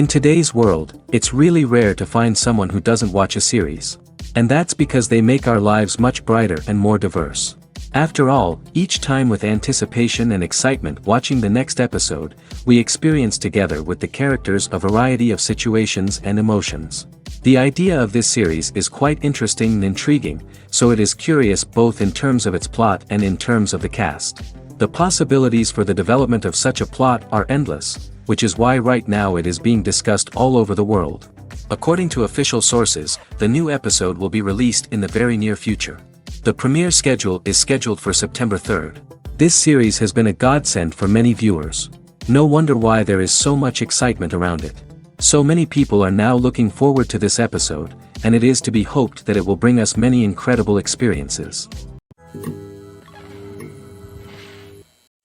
In today's world, it's really rare to find someone who doesn't watch a series. And that's because they make our lives much brighter and more diverse. After all, each time with anticipation and excitement watching the next episode, we experience together with the characters a variety of situations and emotions. The idea of this series is quite interesting and intriguing, so it is curious both in terms of its plot and in terms of the cast. The possibilities for the development of such a plot are endless, which is why right now it is being discussed all over the world. According to official sources, the new episode will be released in the very near future. The premiere schedule is scheduled for September 3rd. This series has been a godsend for many viewers. No wonder why there is so much excitement around it. So many people are now looking forward to this episode, and it is to be hoped that it will bring us many incredible experiences.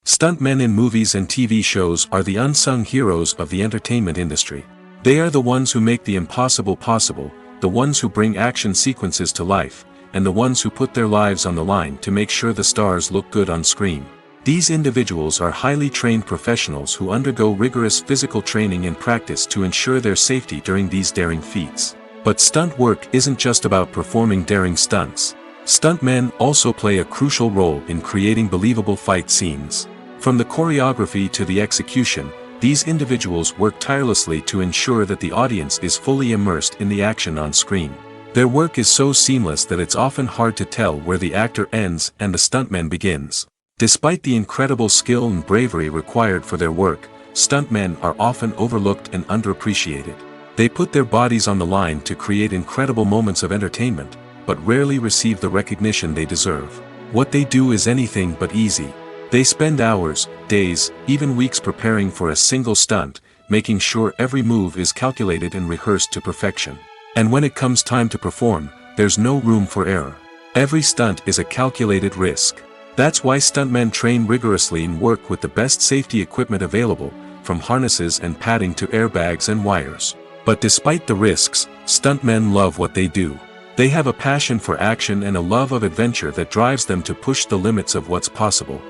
Stuntmen in movies and TV shows are the unsung heroes of the entertainment industry. They are the ones who make the impossible possible, the ones who bring action sequences to life, and the ones who put their lives on the line to make sure the stars look good on screen. These individuals are highly trained professionals who undergo rigorous physical training and practice to ensure their safety during these daring feats. But stunt work isn't just about performing daring stunts. Stuntmen also play a crucial role in creating believable fight scenes. From the choreography to the execution, these individuals work tirelessly to ensure that the audience is fully immersed in the action on screen. Their work is so seamless that it's often hard to tell where the actor ends and the stuntman begins. Despite the incredible skill and bravery required for their work, stuntmen are often overlooked and underappreciated. They put their bodies on the line to create incredible moments of entertainment, but rarely receive the recognition they deserve. What they do is anything but easy. They spend hours, days, even weeks preparing for a single stunt, making sure every move is calculated and rehearsed to perfection. And when it comes time to perform, there's no room for error. Every stunt is a calculated risk. That's why stuntmen train rigorously and work with the best safety equipment available, from harnesses and padding to airbags and wires. But despite the risks, stuntmen love what they do. They have a passion for action and a love of adventure that drives them to push the limits of what's possible.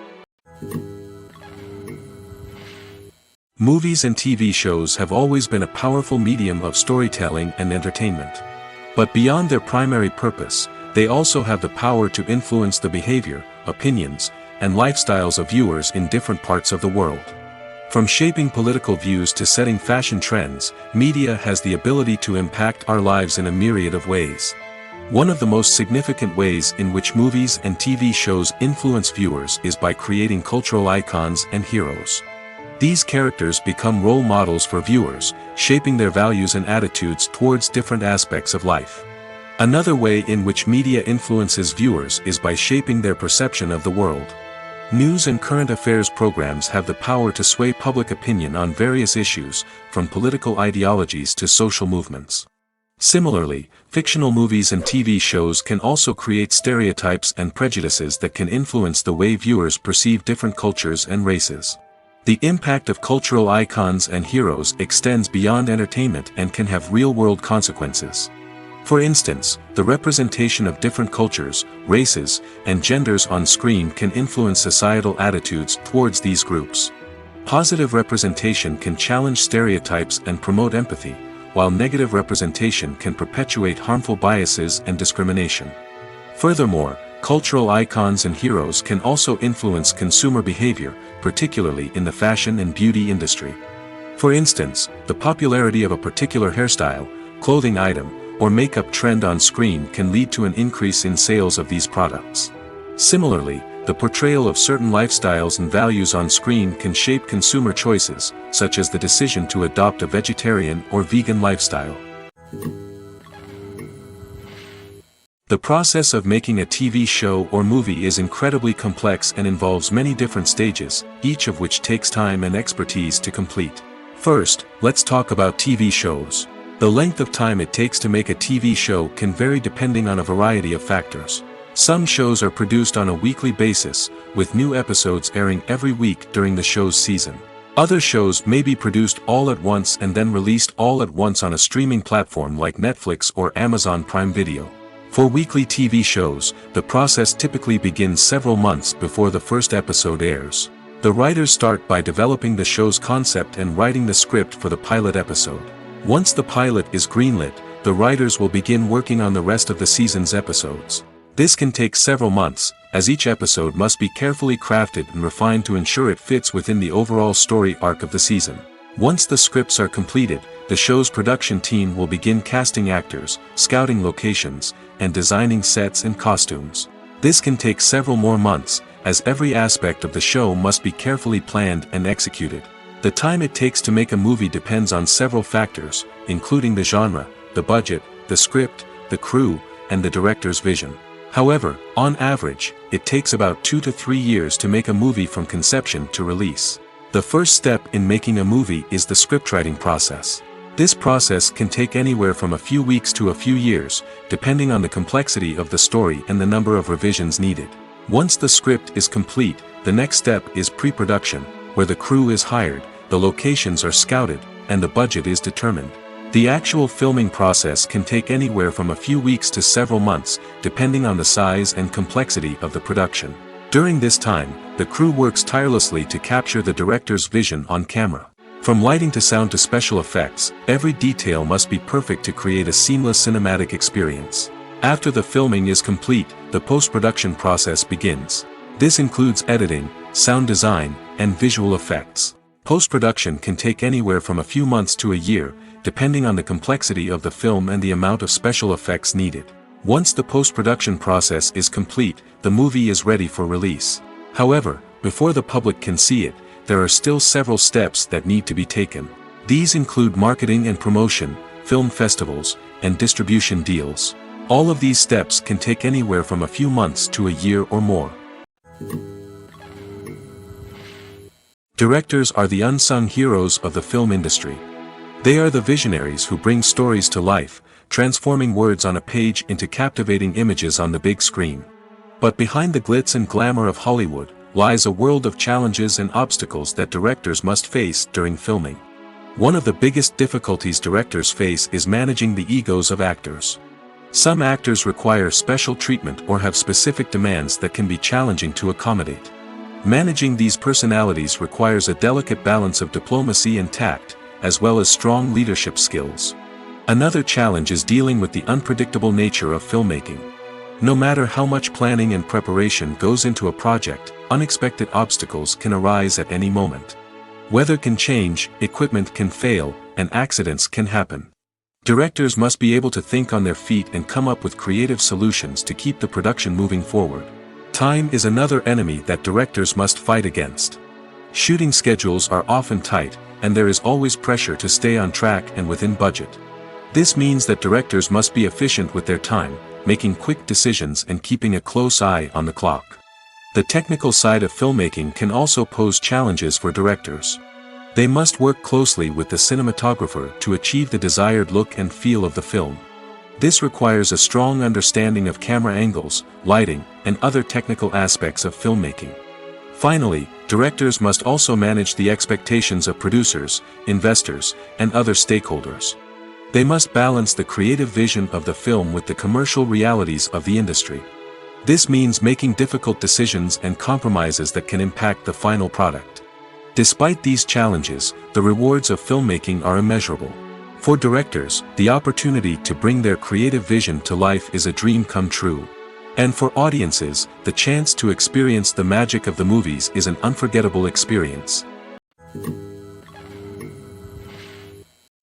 Movies and TV shows have always been a powerful medium of storytelling and entertainment. But beyond their primary purpose, they also have the power to influence the behavior, opinions, and lifestyles of viewers in different parts of the world. From shaping political views to setting fashion trends, media has the ability to impact our lives in a myriad of ways. One of the most significant ways in which movies and TV shows influence viewers is by creating cultural icons and heroes. These characters become role models for viewers, shaping their values and attitudes towards different aspects of life. Another way in which media influences viewers is by shaping their perception of the world. News and current affairs programs have the power to sway public opinion on various issues, from political ideologies to social movements. Similarly, fictional movies and TV shows can also create stereotypes and prejudices that can influence the way viewers perceive different cultures and races. The impact of cultural icons and heroes extends beyond entertainment and can have real-world consequences. For instance, the representation of different cultures, races, and genders on screen can influence societal attitudes towards these groups. Positive representation can challenge stereotypes and promote empathy, while negative representation can perpetuate harmful biases and discrimination. Furthermore, cultural icons and heroes can also influence consumer behavior, particularly in the fashion and beauty industry. For instance, the popularity of a particular hairstyle, clothing item, or makeup trend on screen can lead to an increase in sales of these products. Similarly, the portrayal of certain lifestyles and values on screen can shape consumer choices, such as the decision to adopt a vegetarian or vegan lifestyle. The process of making a TV show or movie is incredibly complex and involves many different stages, each of which takes time and expertise to complete. First, let's talk about TV shows. The length of time it takes to make a TV show can vary depending on a variety of factors. Some shows are produced on a weekly basis, with new episodes airing every week during the show's season. Other shows may be produced all at once and then released all at once on a streaming platform like Netflix or Amazon Prime Video. For weekly TV shows, the process typically begins several months before the first episode airs. The writers start by developing the show's concept and writing the script for the pilot episode. Once the pilot is greenlit, the writers will begin working on the rest of the season's episodes. This can take several months, as each episode must be carefully crafted and refined to ensure it fits within the overall story arc of the season. Once the scripts are completed, the show's production team will begin casting actors, scouting locations, and designing sets and costumes. This can take several more months, as every aspect of the show must be carefully planned and executed. The time it takes to make a movie depends on several factors, including the genre, the budget, the script, the crew, and the director's vision. However, on average, it takes about 2 to 3 years to make a movie from conception to release. The first step in making a movie is the scriptwriting process. This process can take anywhere from a few weeks to a few years, depending on the complexity of the story and the number of revisions needed. Once the script is complete, the next step is pre-production, where the crew is hired, the locations are scouted, and the budget is determined. The actual filming process can take anywhere from a few weeks to several months, depending on the size and complexity of the production. During this time, the crew works tirelessly to capture the director's vision on camera. From lighting to sound to special effects, every detail must be perfect to create a seamless cinematic experience. After the filming is complete, the post-production process begins. This includes editing, sound design, and visual effects. Post-production can take anywhere from a few months to a year, depending on the complexity of the film and the amount of special effects needed. Once the post-production process is complete, the movie is ready for release. However, before the public can see it, there are still several steps that need to be taken. These include marketing and promotion, film festivals, and distribution deals. All of these steps can take anywhere from a few months to a year or more. Directors are the unsung heroes of the film industry. They are the visionaries who bring stories to life, transforming words on a page into captivating images on the big screen. But behind the glitz and glamour of Hollywood, lies a world of challenges and obstacles that directors must face during filming. One of the biggest difficulties directors face is managing the egos of actors. Some actors require special treatment or have specific demands that can be challenging to accommodate. Managing these personalities requires a delicate balance of diplomacy and tact, as well as strong leadership skills. Another challenge is dealing with the unpredictable nature of filmmaking. No matter how much planning and preparation goes into a project, unexpected obstacles can arise at any moment. Weather can change, equipment can fail, and accidents can happen. Directors must be able to think on their feet and come up with creative solutions to keep the production moving forward. Time is another enemy that directors must fight against. Shooting schedules are often tight, and there is always pressure to stay on track and within budget. This means that directors must be efficient with their time, making quick decisions and keeping a close eye on the clock. The technical side of filmmaking can also pose challenges for directors. They must work closely with the cinematographer to achieve the desired look and feel of the film. This requires a strong understanding of camera angles, lighting, and other technical aspects of filmmaking. Finally, directors must also manage the expectations of producers, investors, and other stakeholders. They must balance the creative vision of the film with the commercial realities of the industry. This means making difficult decisions and compromises that can impact the final product. Despite these challenges, the rewards of filmmaking are immeasurable. For directors, the opportunity to bring their creative vision to life is a dream come true. And for audiences, the chance to experience the magic of the movies is an unforgettable experience.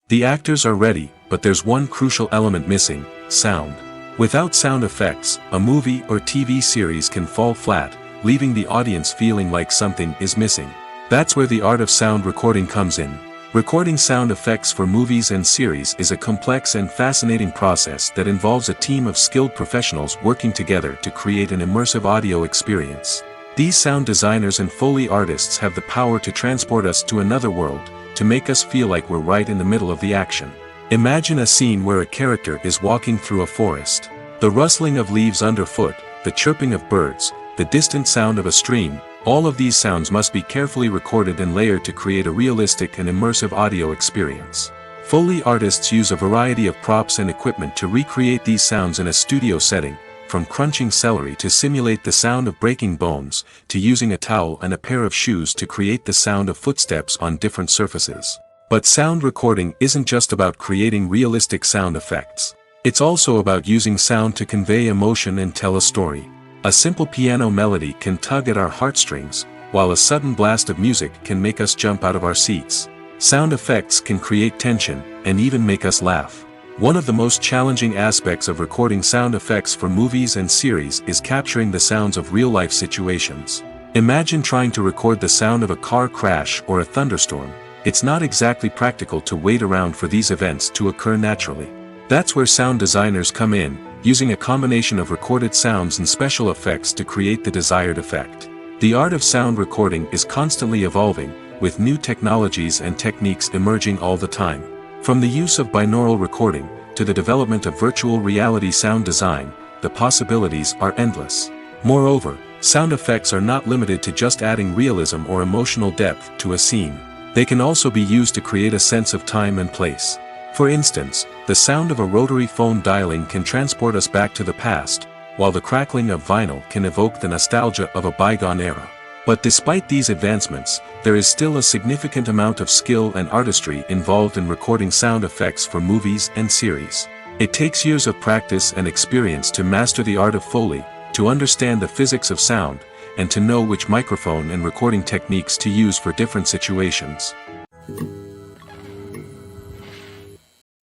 The actors are ready, but there's one crucial element missing: sound. Without sound effects, a movie or TV series can fall flat, leaving the audience feeling like something is missing. That's where the art of sound recording comes in. Recording sound effects for movies and series is a complex and fascinating process that involves a team of skilled professionals working together to create an immersive audio experience. These sound designers and Foley artists have the power to transport us to another world, to make us feel like we're right in the middle of the action. Imagine a scene where a character is walking through a forest. The rustling of leaves underfoot, the chirping of birds, the distant sound of a stream, all of these sounds must be carefully recorded and layered to create a realistic and immersive audio experience. Foley artists use a variety of props and equipment to recreate these sounds in a studio setting, from crunching celery to simulate the sound of breaking bones, to using a towel and a pair of shoes to create the sound of footsteps on different surfaces. But sound recording isn't just about creating realistic sound effects. It's also about using sound to convey emotion and tell a story. A simple piano melody can tug at our heartstrings, while a sudden blast of music can make us jump out of our seats. Sound effects can create tension, and even make us laugh. One of the most challenging aspects of recording sound effects for movies and series is capturing the sounds of real-life situations. Imagine trying to record the sound of a car crash or a thunderstorm. It's not exactly practical to wait around for these events to occur naturally. That's where sound designers come in, using a combination of recorded sounds and special effects to create the desired effect. The art of sound recording is constantly evolving, with new technologies and techniques emerging all the time. From the use of binaural recording, to the development of virtual reality sound design, the possibilities are endless. Moreover, sound effects are not limited to just adding realism or emotional depth to a scene. They can also be used to create a sense of time and place. For instance, the sound of a rotary phone dialing can transport us back to the past, while the crackling of vinyl can evoke the nostalgia of a bygone era. But despite these advancements, there is still a significant amount of skill and artistry involved in recording sound effects for movies and series. It takes years of practice and experience to master the art of Foley, to understand the physics of sound, and to know which microphone and recording techniques to use for different situations.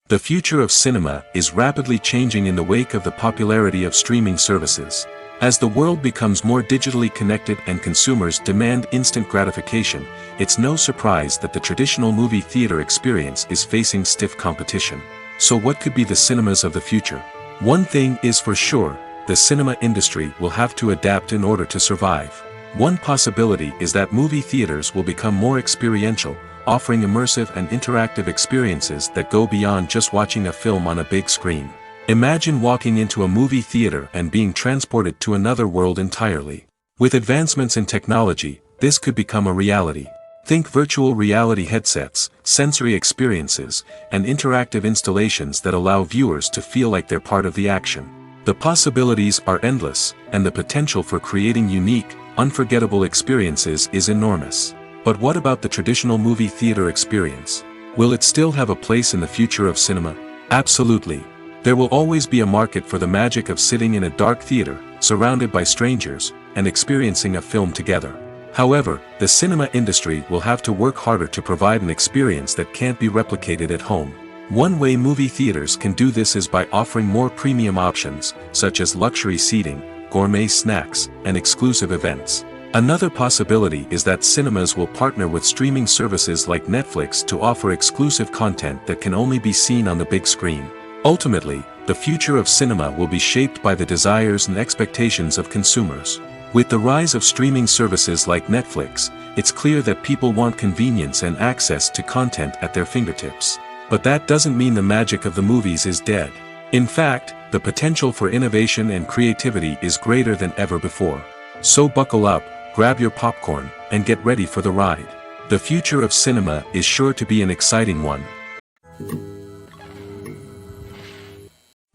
The future of cinema is rapidly changing in the wake of the popularity of streaming services. As the world becomes more digitally connected and consumers demand instant gratification, it's no surprise that the traditional movie theater experience is facing stiff competition. So what could be the cinemas of the future? One thing is for sure, the cinema industry will have to adapt in order to survive. One possibility is that movie theaters will become more experiential, offering immersive and interactive experiences that go beyond just watching a film on a big screen. Imagine walking into a movie theater and being transported to another world entirely. With advancements in technology, this could become a reality. Think virtual reality headsets, sensory experiences, and interactive installations that allow viewers to feel like they're part of the action. The possibilities are endless, and the potential for creating unique, unforgettable experiences is enormous. But what about the traditional movie theater experience? Will it still have a place in the future of cinema? Absolutely. There will always be a market for the magic of sitting in a dark theater, surrounded by strangers, and experiencing a film together. However, the cinema industry will have to work harder to provide an experience that can't be replicated at home. One way movie theaters can do this is by offering more premium options, such as luxury seating, gourmet snacks, and exclusive events. Another possibility is that cinemas will partner with streaming services like Netflix to offer exclusive content that can only be seen on the big screen. Ultimately, the future of cinema will be shaped by the desires and expectations of consumers. With the rise of streaming services like Netflix, it's clear that people want convenience and access to content at their fingertips. But that doesn't mean the magic of the movies is dead. In fact, the potential for innovation and creativity is greater than ever before. So buckle up, grab your popcorn, and get ready for the ride. The future of cinema is sure to be an exciting one.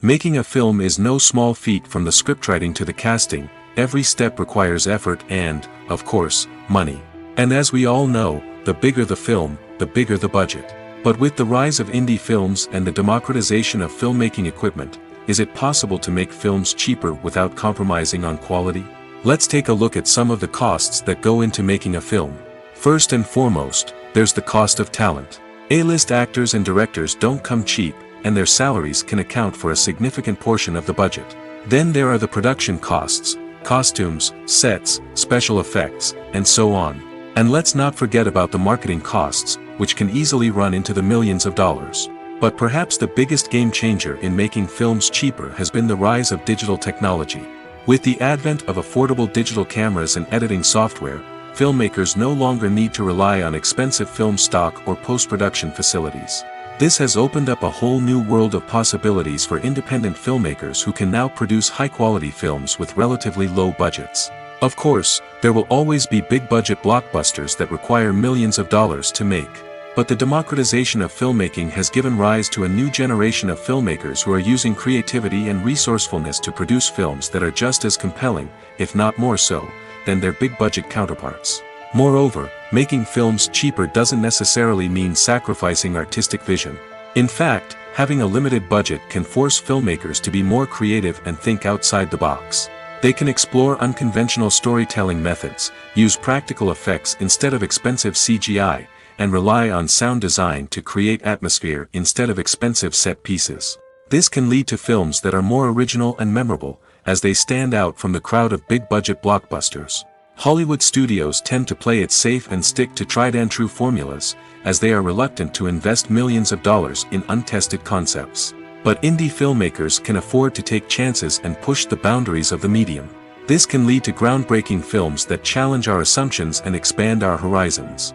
Making a film is no small feat. From the scriptwriting to the casting, every step requires effort and, of course, money. And as we all know, the bigger the film, the bigger the budget. But with the rise of indie films and the democratization of filmmaking equipment, is it possible to make films cheaper without compromising on quality? Let's take a look at some of the costs that go into making a film. First and foremost, there's the cost of talent. A-list actors and directors don't come cheap, and their salaries can account for a significant portion of the budget. Then there are the production costs, costumes, sets, special effects, and so on. And let's not forget about the marketing costs, which can easily run into the millions of dollars. But perhaps the biggest game changer in making films cheaper has been the rise of digital technology. With the advent of affordable digital cameras and editing software, filmmakers no longer need to rely on expensive film stock or post-production facilities. This has opened up a whole new world of possibilities for independent filmmakers who can now produce high-quality films with relatively low budgets. Of course, there will always be big-budget blockbusters that require millions of dollars to make. But the democratization of filmmaking has given rise to a new generation of filmmakers who are using creativity and resourcefulness to produce films that are just as compelling, if not more so, than their big-budget counterparts. Moreover, making films cheaper doesn't necessarily mean sacrificing artistic vision. In fact, having a limited budget can force filmmakers to be more creative and think outside the box. They can explore unconventional storytelling methods, use practical effects instead of expensive CGI, and rely on sound design to create atmosphere instead of expensive set pieces. This can lead to films that are more original and memorable, as they stand out from the crowd of big-budget blockbusters. Hollywood studios tend to play it safe and stick to tried-and-true formulas, as they are reluctant to invest millions of dollars in untested concepts. But indie filmmakers can afford to take chances and push the boundaries of the medium. This can lead to groundbreaking films that challenge our assumptions and expand our horizons.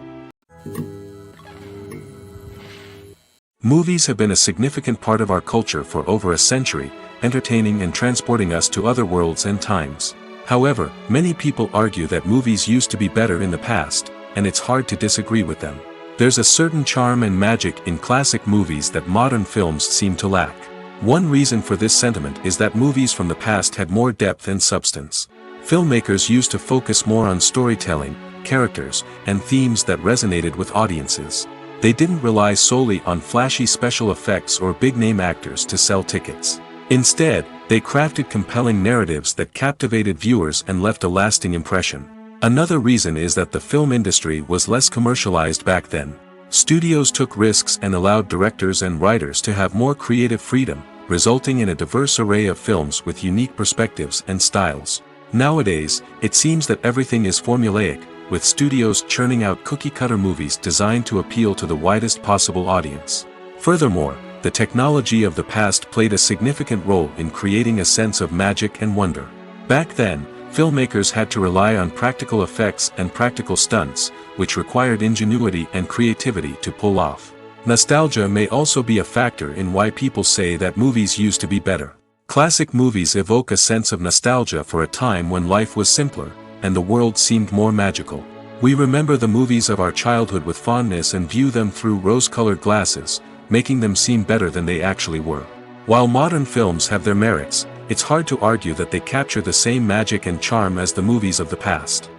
Movies have been a significant part of our culture for over a century, entertaining and transporting us to other worlds and times. However, many people argue that movies used to be better in the past, and it's hard to disagree with them. There's a certain charm and magic in classic movies that modern films seem to lack. One reason for this sentiment is that movies from the past had more depth and substance. Filmmakers used to focus more on storytelling, characters, and themes that resonated with audiences. They didn't rely solely on flashy special effects or big-name actors to sell tickets. Instead, they crafted compelling narratives that captivated viewers and left a lasting impression. Another reason is that the film industry was less commercialized back then. Studios took risks and allowed directors and writers to have more creative freedom, resulting in a diverse array of films with unique perspectives and styles. Nowadays, it seems that everything is formulaic, with studios churning out cookie-cutter movies designed to appeal to the widest possible audience. Furthermore, the technology of the past played a significant role in creating a sense of magic and wonder. Back then, filmmakers had to rely on practical effects and practical stunts, which required ingenuity and creativity to pull off. Nostalgia may also be a factor in why people say that movies used to be better. Classic movies evoke a sense of nostalgia for a time when life was simpler, and the world seemed more magical. We remember the movies of our childhood with fondness and view them through rose-colored glasses, making them seem better than they actually were. While modern films have their merits, it's hard to argue that they capture the same magic and charm as the movies of the past.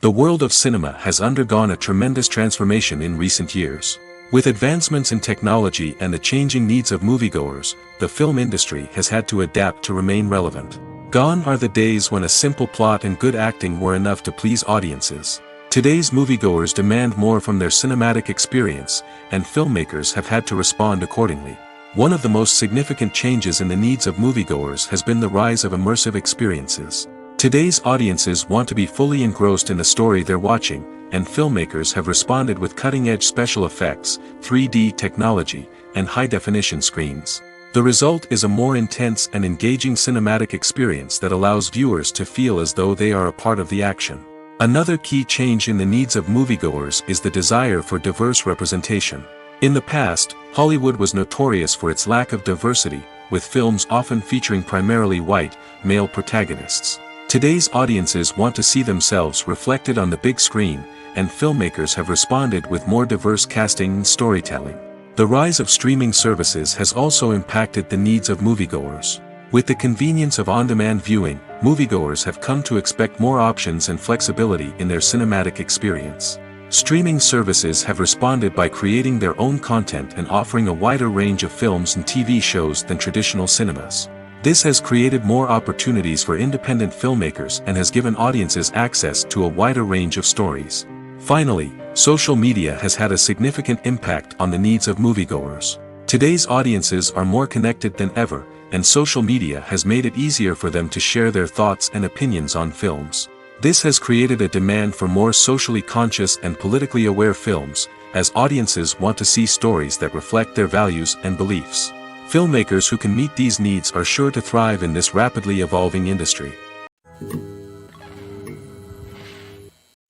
The world of cinema has undergone a tremendous transformation in recent years. With advancements in technology and the changing needs of moviegoers, the film industry has had to adapt to remain relevant. Gone are the days when a simple plot and good acting were enough to please audiences. Today's moviegoers demand more from their cinematic experience, and filmmakers have had to respond accordingly. One of the most significant changes in the needs of moviegoers has been the rise of immersive experiences. Today's audiences want to be fully engrossed in the story they're watching, and filmmakers have responded with cutting-edge special effects, 3D technology, and high-definition screens. The result is a more intense and engaging cinematic experience that allows viewers to feel as though they are a part of the action. Another key change in the needs of moviegoers is the desire for diverse representation. In the past, Hollywood was notorious for its lack of diversity, with films often featuring primarily white, male protagonists. Today's audiences want to see themselves reflected on the big screen, and filmmakers have responded with more diverse casting and storytelling. The rise of streaming services has also impacted the needs of moviegoers. With the convenience of on-demand viewing, moviegoers have come to expect more options and flexibility in their cinematic experience. Streaming services have responded by creating their own content and offering a wider range of films and TV shows than traditional cinemas. This has created more opportunities for independent filmmakers and has given audiences access to a wider range of stories. Finally, social media has had a significant impact on the needs of moviegoers. Today's audiences are more connected than ever, and social media has made it easier for them to share their thoughts and opinions on films. This has created a demand for more socially conscious and politically aware films, as audiences want to see stories that reflect their values and beliefs. Filmmakers who can meet these needs are sure to thrive in this rapidly evolving industry.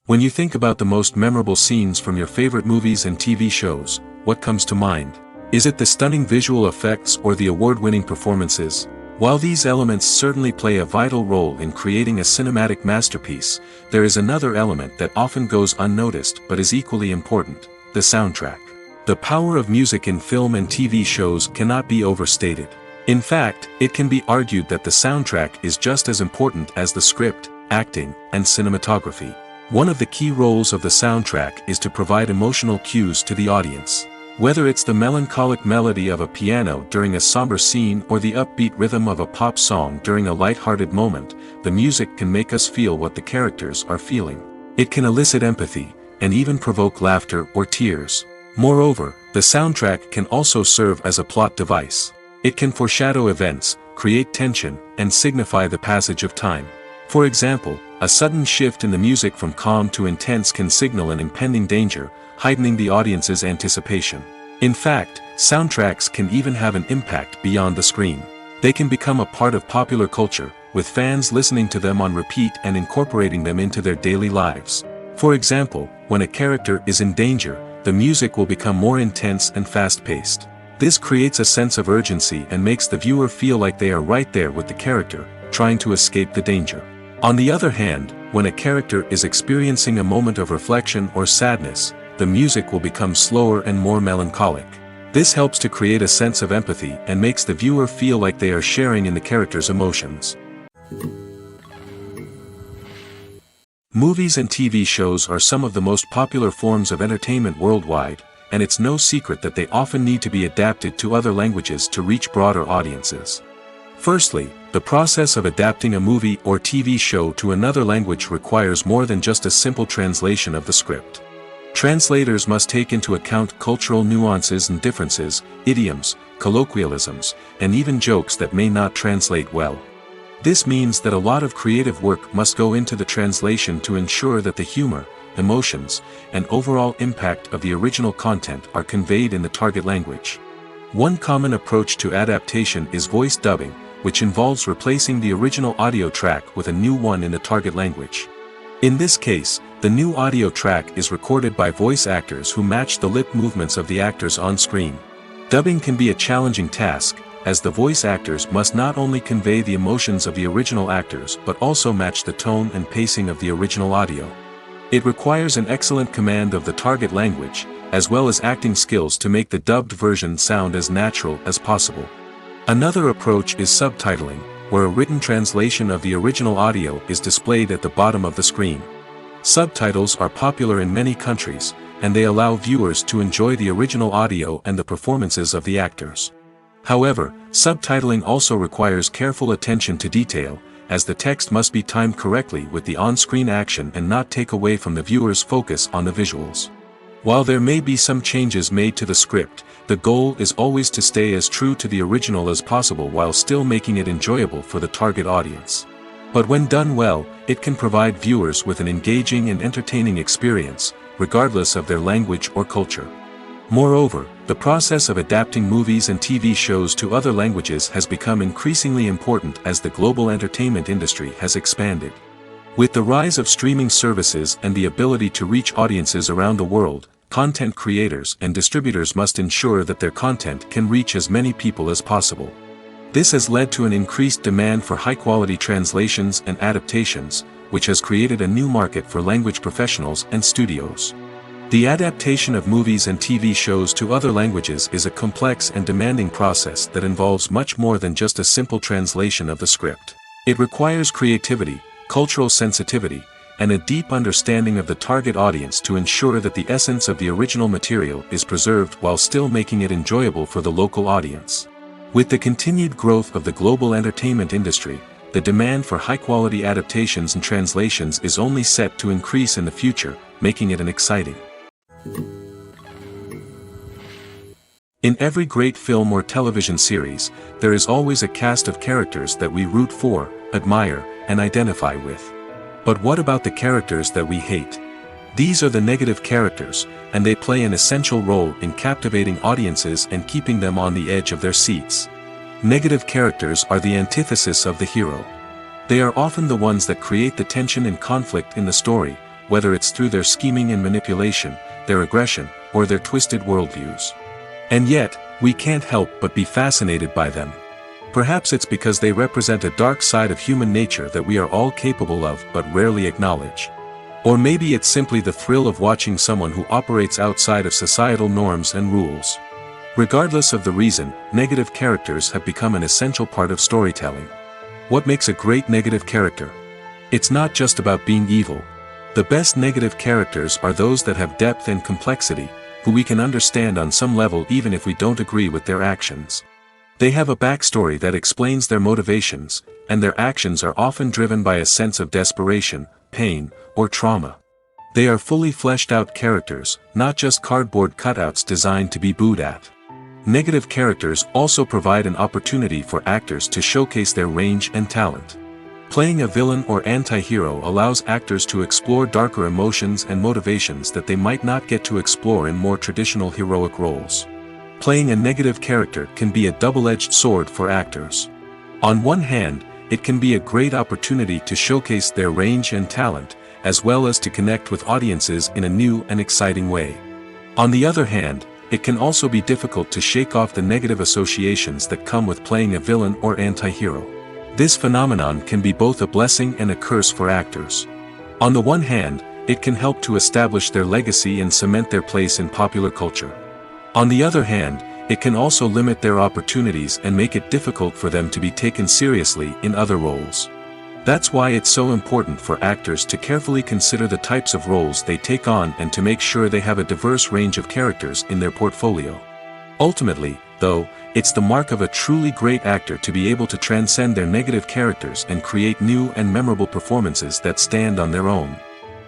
When you think about the most memorable scenes from your favorite movies and TV shows, what comes to mind? Is it the stunning visual effects or the award-winning performances? While these elements certainly play a vital role in creating a cinematic masterpiece, there is another element that often goes unnoticed but is equally important: the soundtrack. The power of music in film and TV shows cannot be overstated. In fact, it can be argued that the soundtrack is just as important as the script, acting, and cinematography. One of the key roles of the soundtrack is to provide emotional cues to the audience. Whether it's the melancholic melody of a piano during a somber scene or the upbeat rhythm of a pop song during a light-hearted moment, the music can make us feel what the characters are feeling. It can elicit empathy, and even provoke laughter or tears. Moreover, the soundtrack can also serve as a plot device. It can foreshadow events, create tension, and signify the passage of time. For example, a sudden shift in the music from calm to intense can signal an impending danger, heightening the audience's anticipation. In fact, soundtracks can even have an impact beyond the screen. They can become a part of popular culture, with fans listening to them on repeat and incorporating them into their daily lives. For example, when a character is in danger, the music will become more intense and fast-paced. This creates a sense of urgency and makes the viewer feel like they are right there with the character, trying to escape the danger. On the other hand, when a character is experiencing a moment of reflection or sadness, the music will become slower and more melancholic. This helps to create a sense of empathy and makes the viewer feel like they are sharing in the character's emotions. Movies and TV shows are some of the most popular forms of entertainment worldwide, and it's no secret that they often need to be adapted to other languages to reach broader audiences. Firstly, the process of adapting a movie or TV show to another language requires more than just a simple translation of the script. Translators must take into account cultural nuances and differences, idioms, colloquialisms, and even jokes that may not translate well. This means that a lot of creative work must go into the translation to ensure that the humor, emotions, and overall impact of the original content are conveyed in the target language. One common approach to adaptation is voice dubbing, which involves replacing the original audio track with a new one in the target language. In this case, the new audio track is recorded by voice actors who match the lip movements of the actors on screen. Dubbing can be a challenging task, as the voice actors must not only convey the emotions of the original actors but also match the tone and pacing of the original audio. It requires an excellent command of the target language, as well as acting skills to make the dubbed version sound as natural as possible. Another approach is subtitling, where a written translation of the original audio is displayed at the bottom of the screen. Subtitles are popular in many countries, and they allow viewers to enjoy the original audio and the performances of the actors. However, subtitling also requires careful attention to detail, as the text must be timed correctly with the on-screen action and not take away from the viewer's focus on the visuals. While there may be some changes made to the script, the goal is always to stay as true to the original as possible while still making it enjoyable for the target audience. But when done well, it can provide viewers with an engaging and entertaining experience, regardless of their language or culture. Moreover, the process of adapting movies and TV shows to other languages has become increasingly important as the global entertainment industry has expanded. With the rise of streaming services and the ability to reach audiences around the world, content creators and distributors must ensure that their content can reach as many people as possible. This has led to an increased demand for high-quality translations and adaptations, which has created a new market for language professionals and studios. The adaptation of movies and TV shows to other languages is a complex and demanding process that involves much more than just a simple translation of the script. It requires creativity, cultural sensitivity, and a deep understanding of the target audience to ensure that the essence of the original material is preserved while still making it enjoyable for the local audience. With the continued growth of the global entertainment industry, the demand for high-quality adaptations and translations is only set to increase in the future, making it an exciting. In every great film or television series, there is always a cast of characters that we root for, admire, and identify with. But what about the characters that we hate? These are the negative characters, and they play an essential role in captivating audiences and keeping them on the edge of their seats. Negative characters are the antithesis of the hero. They are often the ones that create the tension and conflict in the story, whether it's through their scheming and manipulation, their aggression, or their twisted worldviews. And yet, we can't help but be fascinated by them. Perhaps it's because they represent a dark side of human nature that we are all capable of but rarely acknowledge. Or maybe it's simply the thrill of watching someone who operates outside of societal norms and rules. Regardless of the reason, negative characters have become an essential part of storytelling. What makes a great negative character? It's not just about being evil. The best negative characters are those that have depth and complexity, who we can understand on some level even if we don't agree with their actions. They have a backstory that explains their motivations, and their actions are often driven by a sense of desperation, pain, or trauma. They are fully fleshed out characters, not just cardboard cutouts designed to be booed at. Negative characters also provide an opportunity for actors to showcase their range and talent. Playing a villain or anti-hero allows actors to explore darker emotions and motivations that they might not get to explore in more traditional heroic roles. Playing a negative character can be a double-edged sword for actors. On one hand, it can be a great opportunity to showcase their range and talent, as well as to connect with audiences in a new and exciting way. On the other hand, it can also be difficult to shake off the negative associations that come with playing a villain or anti-hero. This phenomenon can be both a blessing and a curse for actors. On the one hand, it can help to establish their legacy and cement their place in popular culture. On the other hand, it can also limit their opportunities and make it difficult for them to be taken seriously in other roles. That's why it's so important for actors to carefully consider the types of roles they take on and to make sure they have a diverse range of characters in their portfolio. Ultimately, though, it's the mark of a truly great actor to be able to transcend their negative characters and create new and memorable performances that stand on their own.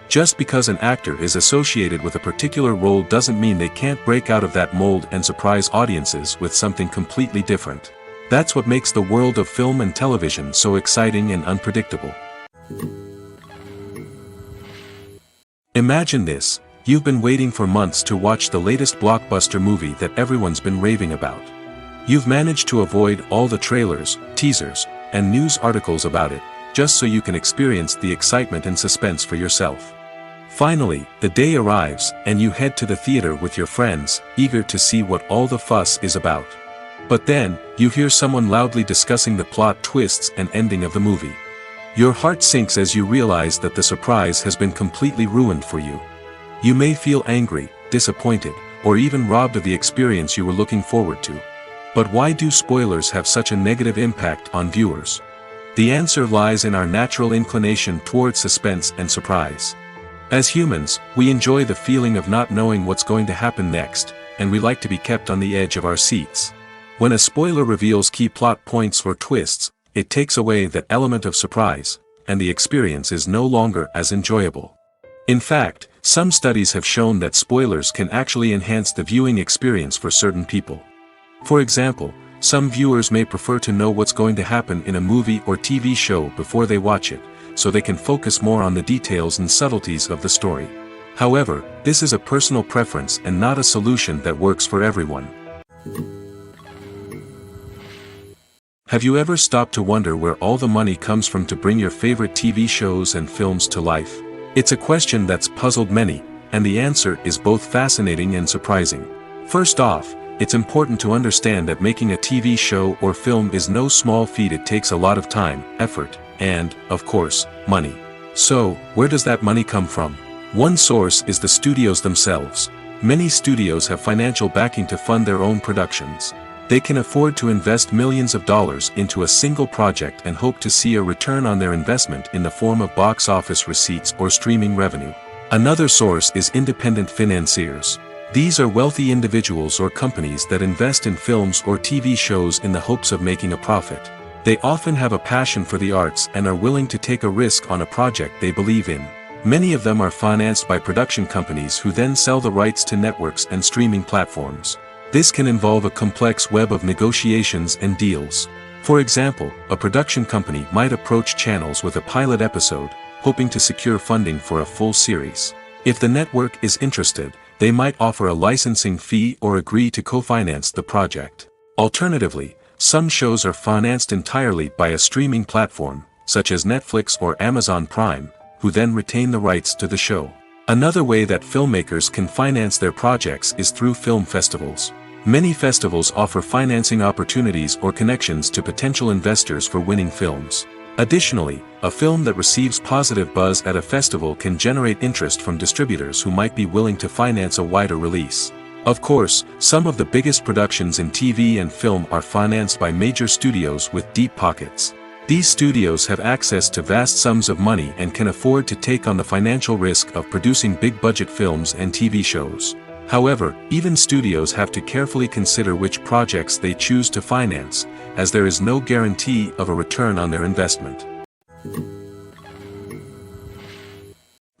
Just because an actor is associated with a particular role doesn't mean they can't break out of that mold and surprise audiences with something completely different. That's what makes the world of film and television so exciting and unpredictable. Imagine this: you've been waiting for months to watch the latest blockbuster movie that everyone's been raving about. You've managed to avoid all the trailers, teasers, and news articles about it, just so you can experience the excitement and suspense for yourself. Finally, the day arrives, and you head to the theater with your friends, eager to see what all the fuss is about. But then, you hear someone loudly discussing the plot twists and ending of the movie. Your heart sinks as you realize that the surprise has been completely ruined for you. You may feel angry, disappointed, or even robbed of the experience you were looking forward to. But why do spoilers have such a negative impact on viewers? The answer lies in our natural inclination toward suspense and surprise. As humans, we enjoy the feeling of not knowing what's going to happen next, and we like to be kept on the edge of our seats. When a spoiler reveals key plot points or twists, it takes away that element of surprise, and the experience is no longer as enjoyable. In fact, some studies have shown that spoilers can actually enhance the viewing experience for certain people. For example, some viewers may prefer to know what's going to happen in a movie or TV show before they watch it, so they can focus more on the details and subtleties of the story. However, this is a personal preference and not a solution that works for everyone. Have you ever stopped to wonder where all the money comes from to bring your favorite TV shows and films to life? It's a question that's puzzled many, and the answer is both fascinating and surprising. First off, it's important to understand that making a TV show or film is no small feat. It takes a lot of time, effort, and, of course, money. So, where does that money come from? One source is the studios themselves. Many studios have financial backing to fund their own productions. They can afford to invest millions of dollars into a single project and hope to see a return on their investment in the form of box office receipts or streaming revenue. Another source is independent financiers. These are wealthy individuals or companies that invest in films or TV shows in the hopes of making a profit. They often have a passion for the arts and are willing to take a risk on a project they believe in. Many of them are financed by production companies who then sell the rights to networks and streaming platforms. This can involve a complex web of negotiations and deals. For example, a production company might approach channels with a pilot episode, hoping to secure funding for a full series. If the network is interested, they might offer a licensing fee or agree to co-finance the project. Alternatively, some shows are financed entirely by a streaming platform, such as Netflix or Amazon Prime, who then retain the rights to the show. Another way that filmmakers can finance their projects is through film festivals. Many festivals offer financing opportunities or connections to potential investors for winning films. Additionally, a film that receives positive buzz at a festival can generate interest from distributors who might be willing to finance a wider release. Of course, some of the biggest productions in TV and film are financed by major studios with deep pockets. These studios have access to vast sums of money and can afford to take on the financial risk of producing big-budget films and TV shows. However, even studios have to carefully consider which projects they choose to finance, as there is no guarantee of a return on their investment.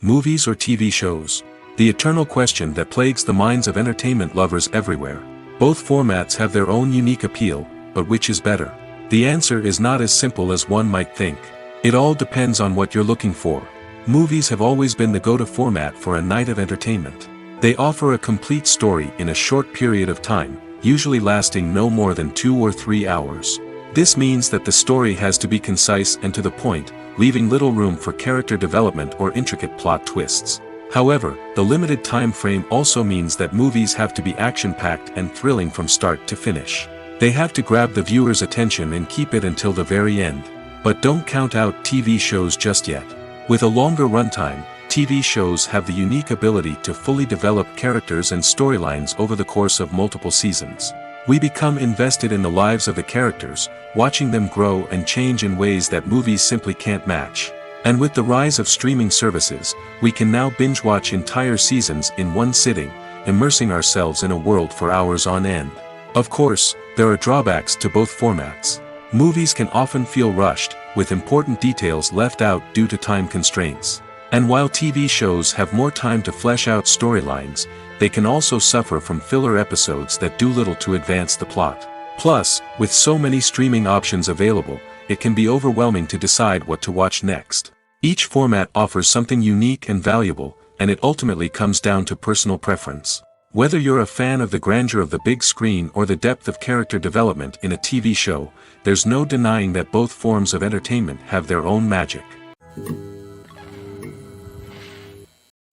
Movies or TV shows? The eternal question that plagues the minds of entertainment lovers everywhere. Both formats have their own unique appeal, but which is better? The answer is not as simple as one might think. It all depends on what you're looking for. Movies have always been the go-to format for a night of entertainment. They offer a complete story in a short period of time, usually lasting no more than 2 or 3 hours. This means that the story has to be concise and to the point, leaving little room for character development or intricate plot twists. However, the limited time frame also means that movies have to be action-packed and thrilling from start to finish. They have to grab the viewer's attention and keep it until the very end. But don't count out TV shows just yet. With a longer runtime, TV shows have the unique ability to fully develop characters and storylines over the course of multiple seasons. We become invested in the lives of the characters, watching them grow and change in ways that movies simply can't match. And with the rise of streaming services, we can now binge-watch entire seasons in one sitting, immersing ourselves in a world for hours on end. Of course, there are drawbacks to both formats. Movies can often feel rushed, with important details left out due to time constraints. And while TV shows have more time to flesh out storylines, they can also suffer from filler episodes that do little to advance the plot. Plus, with so many streaming options available, it can be overwhelming to decide what to watch next. Each format offers something unique and valuable, and it ultimately comes down to personal preference. Whether you're a fan of the grandeur of the big screen or the depth of character development in a TV show, there's no denying that both forms of entertainment have their own magic.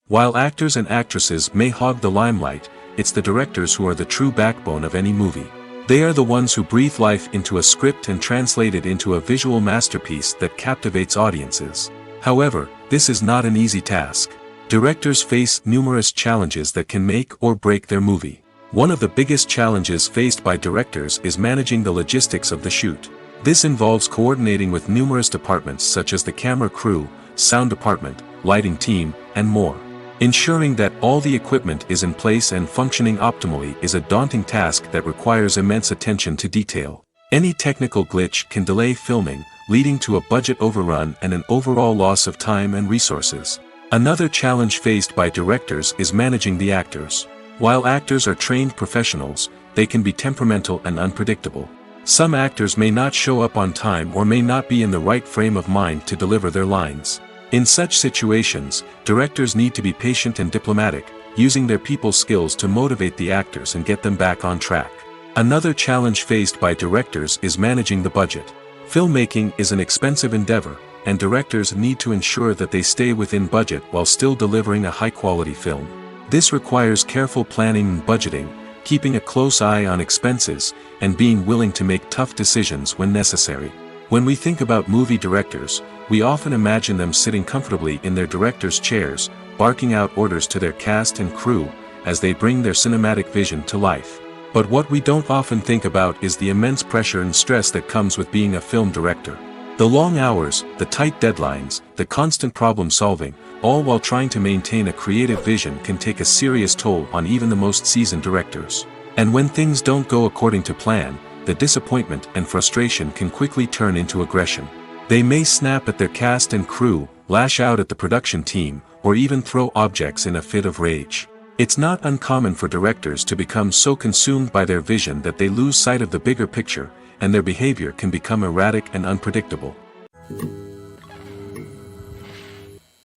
While actors and actresses may hog the limelight, it's the directors who are the true backbone of any movie. They are the ones who breathe life into a script and translate it into a visual masterpiece that captivates audiences. However, this is not an easy task. Directors face numerous challenges that can make or break their movie. One of the biggest challenges faced by directors is managing the logistics of the shoot. This involves coordinating with numerous departments such as the camera crew, sound department, lighting team, and more. Ensuring that all the equipment is in place and functioning optimally is a daunting task that requires immense attention to detail. Any technical glitch can delay filming, leading to a budget overrun and an overall loss of time and resources. Another challenge faced by directors is managing the actors. While actors are trained professionals, they can be temperamental and unpredictable. Some actors may not show up on time or may not be in the right frame of mind to deliver their lines. In such situations, directors need to be patient and diplomatic, using their people skills to motivate the actors and get them back on track. Another challenge faced by directors is managing the budget. Filmmaking is an expensive endeavor, and directors need to ensure that they stay within budget while still delivering a high-quality film. This requires careful planning and budgeting, keeping a close eye on expenses, and being willing to make tough decisions when necessary. When we think about movie directors, we often imagine them sitting comfortably in their director's chairs, barking out orders to their cast and crew, as they bring their cinematic vision to life. But what we don't often think about is the immense pressure and stress that comes with being a film director. The long hours, the tight deadlines, the constant problem-solving, all while trying to maintain a creative vision can take a serious toll on even the most seasoned directors. And when things don't go according to plan, the disappointment and frustration can quickly turn into aggression. They may snap at their cast and crew, lash out at the production team, or even throw objects in a fit of rage. It's not uncommon for directors to become so consumed by their vision that they lose sight of the bigger picture, and their behavior can become erratic and unpredictable.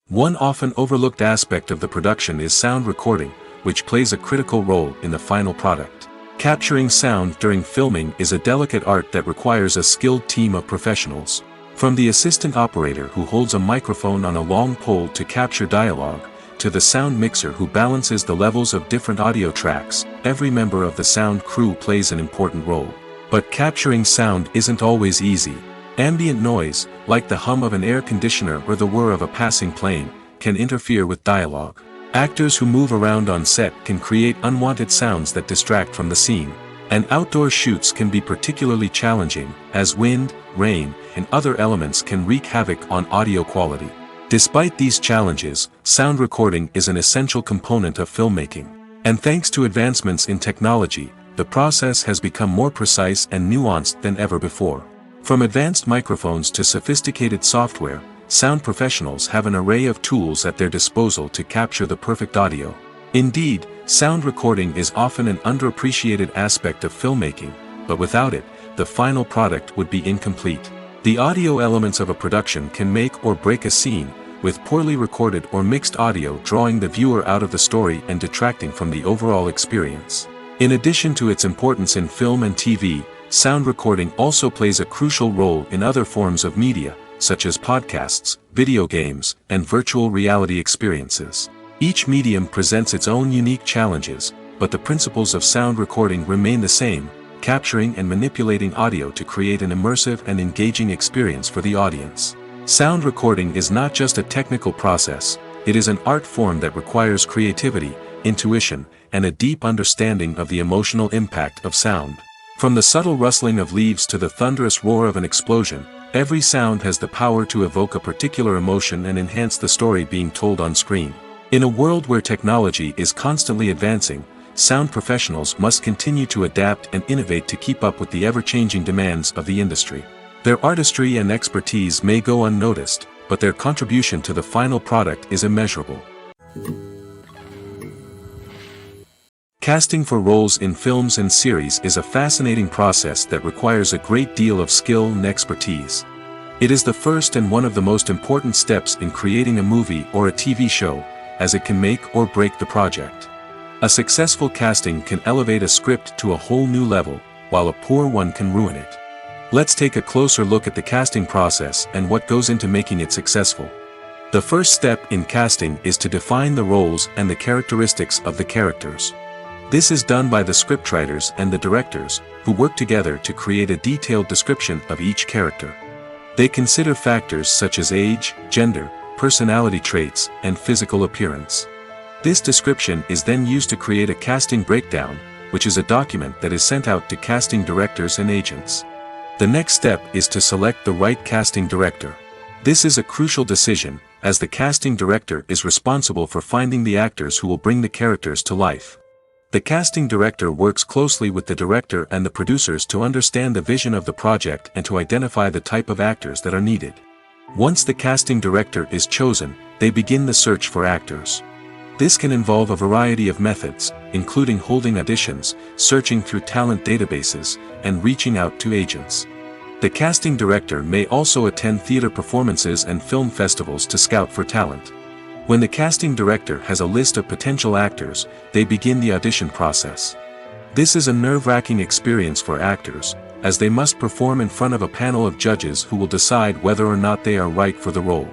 One often overlooked aspect of the production is sound recording, which plays a critical role in the final product. Capturing sound during filming is a delicate art that requires a skilled team of professionals. From the assistant operator who holds a microphone on a long pole to capture dialogue, to the sound mixer who balances the levels of different audio tracks, every member of the sound crew plays an important role. But capturing sound isn't always easy. Ambient noise, like the hum of an air conditioner or the whir of a passing plane, can interfere with dialogue. Actors who move around on set can create unwanted sounds that distract from the scene. And outdoor shoots can be particularly challenging, as wind, rain, and other elements can wreak havoc on audio quality. Despite these challenges, sound recording is an essential component of filmmaking. And thanks to advancements in technology, the process has become more precise and nuanced than ever before. From advanced microphones to sophisticated software, sound professionals have an array of tools at their disposal to capture the perfect audio. Indeed, sound recording is often an underappreciated aspect of filmmaking, but without it, the final product would be incomplete. The audio elements of a production can make or break a scene, with poorly recorded or mixed audio drawing the viewer out of the story and detracting from the overall experience. In addition to its importance in film and TV, sound recording also plays a crucial role in other forms of media, such as podcasts, video games, and virtual reality experiences. Each medium presents its own unique challenges, but the principles of sound recording remain the same, capturing and manipulating audio to create an immersive and engaging experience for the audience. Sound recording is not just a technical process, it is an art form that requires creativity, intuition, and a deep understanding of the emotional impact of sound. From the subtle rustling of leaves to the thunderous roar of an explosion, every sound has the power to evoke a particular emotion and enhance the story being told on screen. In a world where technology is constantly advancing, sound professionals must continue to adapt and innovate to keep up with the ever-changing demands of the industry. Their artistry and expertise may go unnoticed, but their contribution to the final product is immeasurable. Casting for roles in films and series is a fascinating process that requires a great deal of skill and expertise. It is the first and one of the most important steps in creating a movie or a TV show, as it can make or break the project. A successful casting can elevate a script to a whole new level, while a poor one can ruin it. Let's take a closer look at the casting process and what goes into making it successful. The first step in casting is to define the roles and the characteristics of the characters. This is done by the scriptwriters and the directors, who work together to create a detailed description of each character. They consider factors such as age, gender, personality traits, and physical appearance. This description is then used to create a casting breakdown, which is a document that is sent out to casting directors and agents. The next step is to select the right casting director. This is a crucial decision, as the casting director is responsible for finding the actors who will bring the characters to life. The casting director works closely with the director and the producers to understand the vision of the project and to identify the type of actors that are needed. Once the casting director is chosen, they begin the search for actors. This can involve a variety of methods, including holding auditions, searching through talent databases, and reaching out to agents. The casting director may also attend theater performances and film festivals to scout for talent. When the casting director has a list of potential actors, they begin the audition process. This is a nerve-wracking experience for actors, as they must perform in front of a panel of judges who will decide whether or not they are right for the role.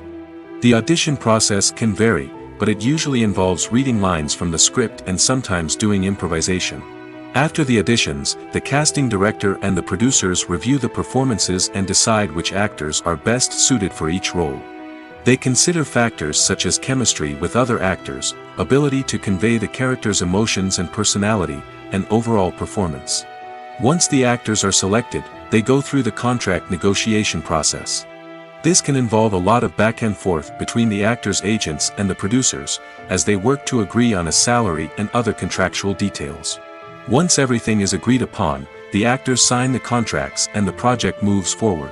The audition process can vary, but it usually involves reading lines from the script and sometimes doing improvisation. After the auditions, the casting director and the producers review the performances and decide which actors are best suited for each role. They consider factors such as chemistry with other actors, ability to convey the character's emotions and personality, and overall performance. Once the actors are selected, they go through the contract negotiation process. This can involve a lot of back and forth between the actors' agents and the producers, as they work to agree on a salary and other contractual details. Once everything is agreed upon, the actors sign the contracts and the project moves forward.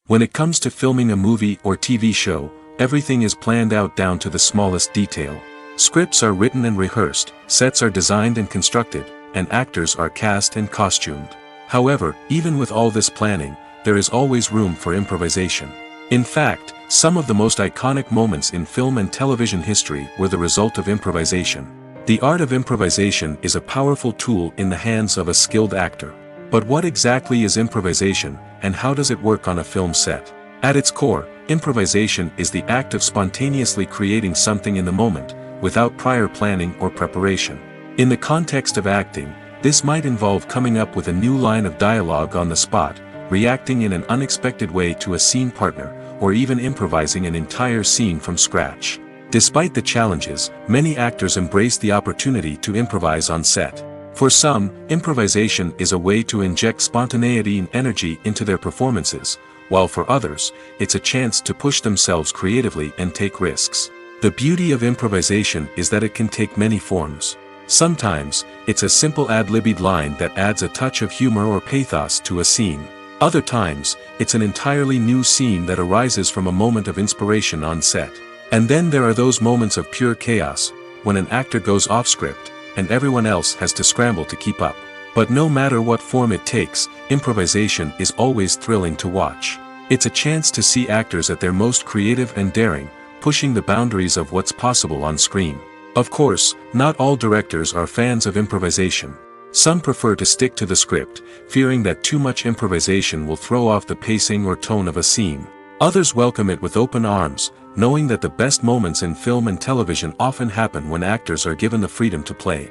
When it comes to filming a movie or TV show, everything is planned out down to the smallest detail. Scripts are written and rehearsed, sets are designed and constructed, and actors are cast and costumed. However, even with all this planning, there is always room for improvisation. In fact, some of the most iconic moments in film and television history were the result of improvisation. The art of improvisation is a powerful tool in the hands of a skilled actor. But what exactly is improvisation, and how does it work on a film set? At its core, improvisation is the act of spontaneously creating something in the moment, without prior planning or preparation. In the context of acting, this might involve coming up with a new line of dialogue on the spot, reacting in an unexpected way to a scene partner, or even improvising an entire scene from scratch. Despite the challenges, many actors embrace the opportunity to improvise on set. For some, improvisation is a way to inject spontaneity and energy into their performances, while for others, it's a chance to push themselves creatively and take risks. The beauty of improvisation is that it can take many forms. Sometimes, it's a simple ad-libbed line that adds a touch of humor or pathos to a scene. Other times, it's an entirely new scene that arises from a moment of inspiration on set. And then there are those moments of pure chaos, when an actor goes off script, and everyone else has to scramble to keep up. But no matter what form it takes, improvisation is always thrilling to watch. It's a chance to see actors at their most creative and daring, pushing the boundaries of what's possible on screen. Of course, not all directors are fans of improvisation. Some prefer to stick to the script, fearing that too much improvisation will throw off the pacing or tone of a scene. Others welcome it with open arms, knowing that the best moments in film and television often happen when actors are given the freedom to play.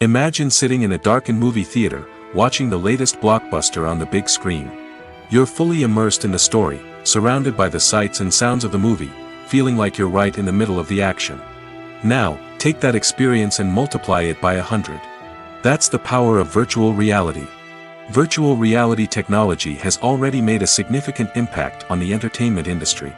Imagine sitting in a darkened movie theater, watching the latest blockbuster on the big screen. You're fully immersed in the story, surrounded by the sights and sounds of the movie, feeling like you're right in the middle of the action. Now, take that experience and multiply it by 100. That's the power of virtual reality. Virtual reality technology has already made a significant impact on the entertainment industry.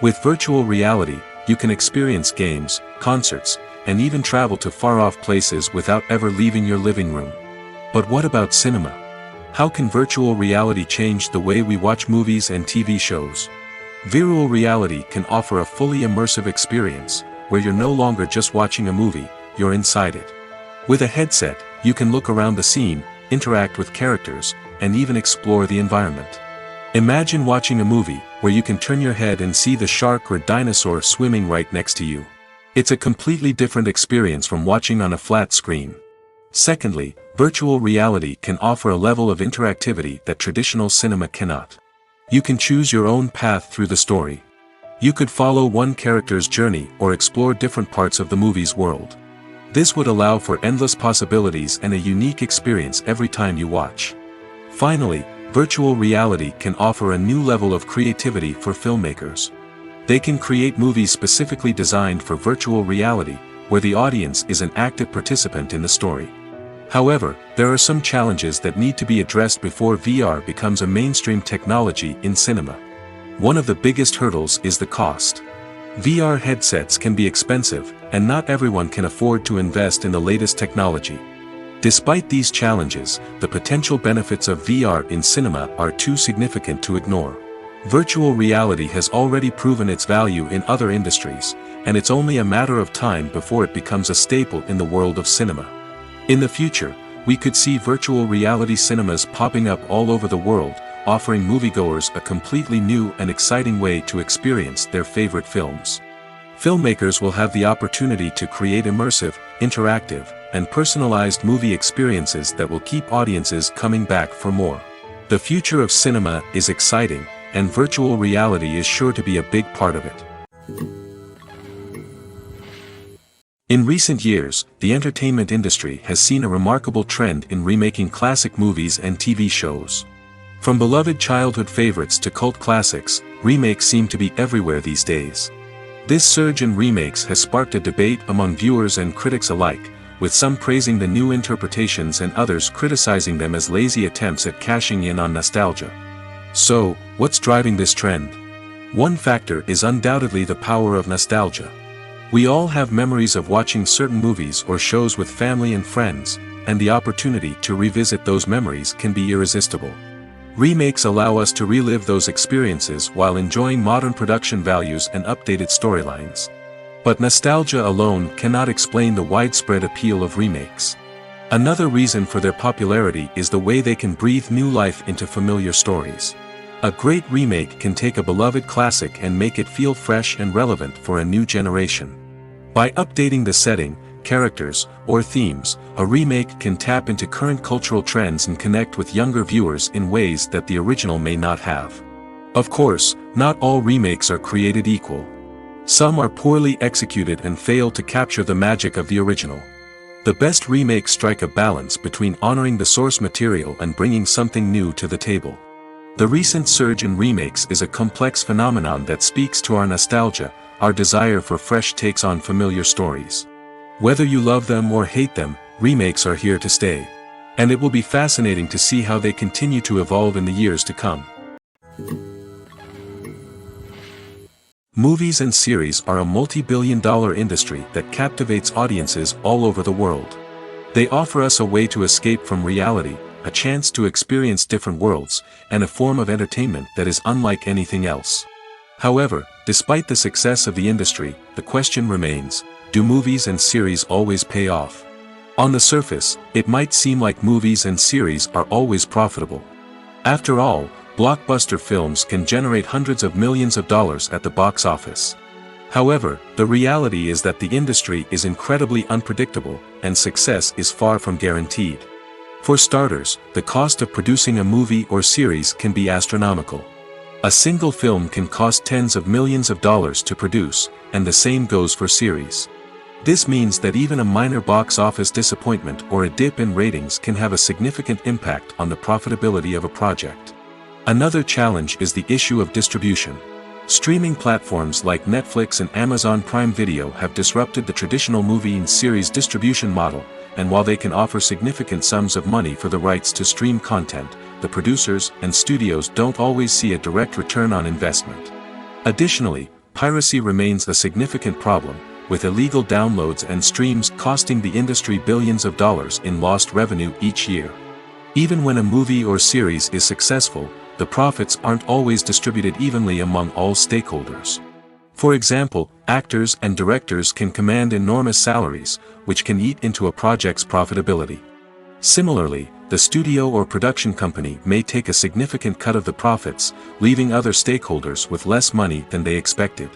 With virtual reality, you can experience games, concerts, and even travel to far-off places without ever leaving your living room. But what about cinema? How can virtual reality change the way we watch movies and TV shows? Virtual reality can offer a fully immersive experience, where you're no longer just watching a movie, you're inside it. With a headset, you can look around the scene, interact with characters, and even explore the environment. Imagine watching a movie, where you can turn your head and see the shark or dinosaur swimming right next to you. It's a completely different experience from watching on a flat screen. Secondly, virtual reality can offer a level of interactivity that traditional cinema cannot. You can choose your own path through the story. You could follow one character's journey or explore different parts of the movie's world. This would allow for endless possibilities and a unique experience every time you watch. Finally, virtual reality can offer a new level of creativity for filmmakers. They can create movies specifically designed for virtual reality, where the audience is an active participant in the story. However, there are some challenges that need to be addressed before VR becomes a mainstream technology in cinema. One of the biggest hurdles is the cost. VR headsets can be expensive, and not everyone can afford to invest in the latest technology. Despite these challenges, the potential benefits of VR in cinema are too significant to ignore. Virtual reality has already proven its value in other industries, and it's only a matter of time before it becomes a staple in the world of cinema. In the future, we could see virtual reality cinemas popping up all over the world, offering moviegoers a completely new and exciting way to experience their favorite films. Filmmakers will have the opportunity to create immersive, interactive, and personalized movie experiences that will keep audiences coming back for more. The future of cinema is exciting, and virtual reality is sure to be a big part of it. In recent years, the entertainment industry has seen a remarkable trend in remaking classic movies and TV shows. From beloved childhood favorites to cult classics, remakes seem to be everywhere these days. This surge in remakes has sparked a debate among viewers and critics alike, with some praising the new interpretations and others criticizing them as lazy attempts at cashing in on nostalgia. So, what's driving this trend? One factor is undoubtedly the power of nostalgia. We all have memories of watching certain movies or shows with family and friends, and the opportunity to revisit those memories can be irresistible. Remakes allow us to relive those experiences while enjoying modern production values and updated storylines. But nostalgia alone cannot explain the widespread appeal of remakes. Another reason for their popularity is the way they can breathe new life into familiar stories. A great remake can take a beloved classic and make it feel fresh and relevant for a new generation. By updating the setting, characters, or themes, a remake can tap into current cultural trends and connect with younger viewers in ways that the original may not have. Of course, not all remakes are created equal. Some are poorly executed and fail to capture the magic of the original. The best remakes strike a balance between honoring the source material and bringing something new to the table. The recent surge in remakes is a complex phenomenon that speaks to our nostalgia, our desire for fresh takes on familiar stories. Whether you love them or hate them, remakes are here to stay. And it will be fascinating to see how they continue to evolve in the years to come. Movies and series are a multi-billion-dollar industry that captivates audiences all over the world. They offer us a way to escape from reality, a chance to experience different worlds, and a form of entertainment that is unlike anything else. However, despite the success of the industry, the question remains, do movies and series always pay off? On the surface, it might seem like movies and series are always profitable. After all, blockbuster films can generate hundreds of millions of dollars at the box office. However, the reality is that the industry is incredibly unpredictable, and success is far from guaranteed. For starters, the cost of producing a movie or series can be astronomical. A single film can cost tens of millions of dollars to produce, and the same goes for series. This means that even a minor box office disappointment or a dip in ratings can have a significant impact on the profitability of a project. Another challenge is the issue of distribution. Streaming platforms like Netflix and Amazon Prime Video have disrupted the traditional movie and series distribution model, and while they can offer significant sums of money for the rights to stream content, the producers and studios don't always see a direct return on investment. Additionally, piracy remains a significant problem, with illegal downloads and streams costing the industry billions of dollars in lost revenue each year. Even when a movie or series is successful, the profits aren't always distributed evenly among all stakeholders. For example, actors and directors can command enormous salaries, which can eat into a project's profitability. Similarly, the studio or production company may take a significant cut of the profits, leaving other stakeholders with less money than they expected.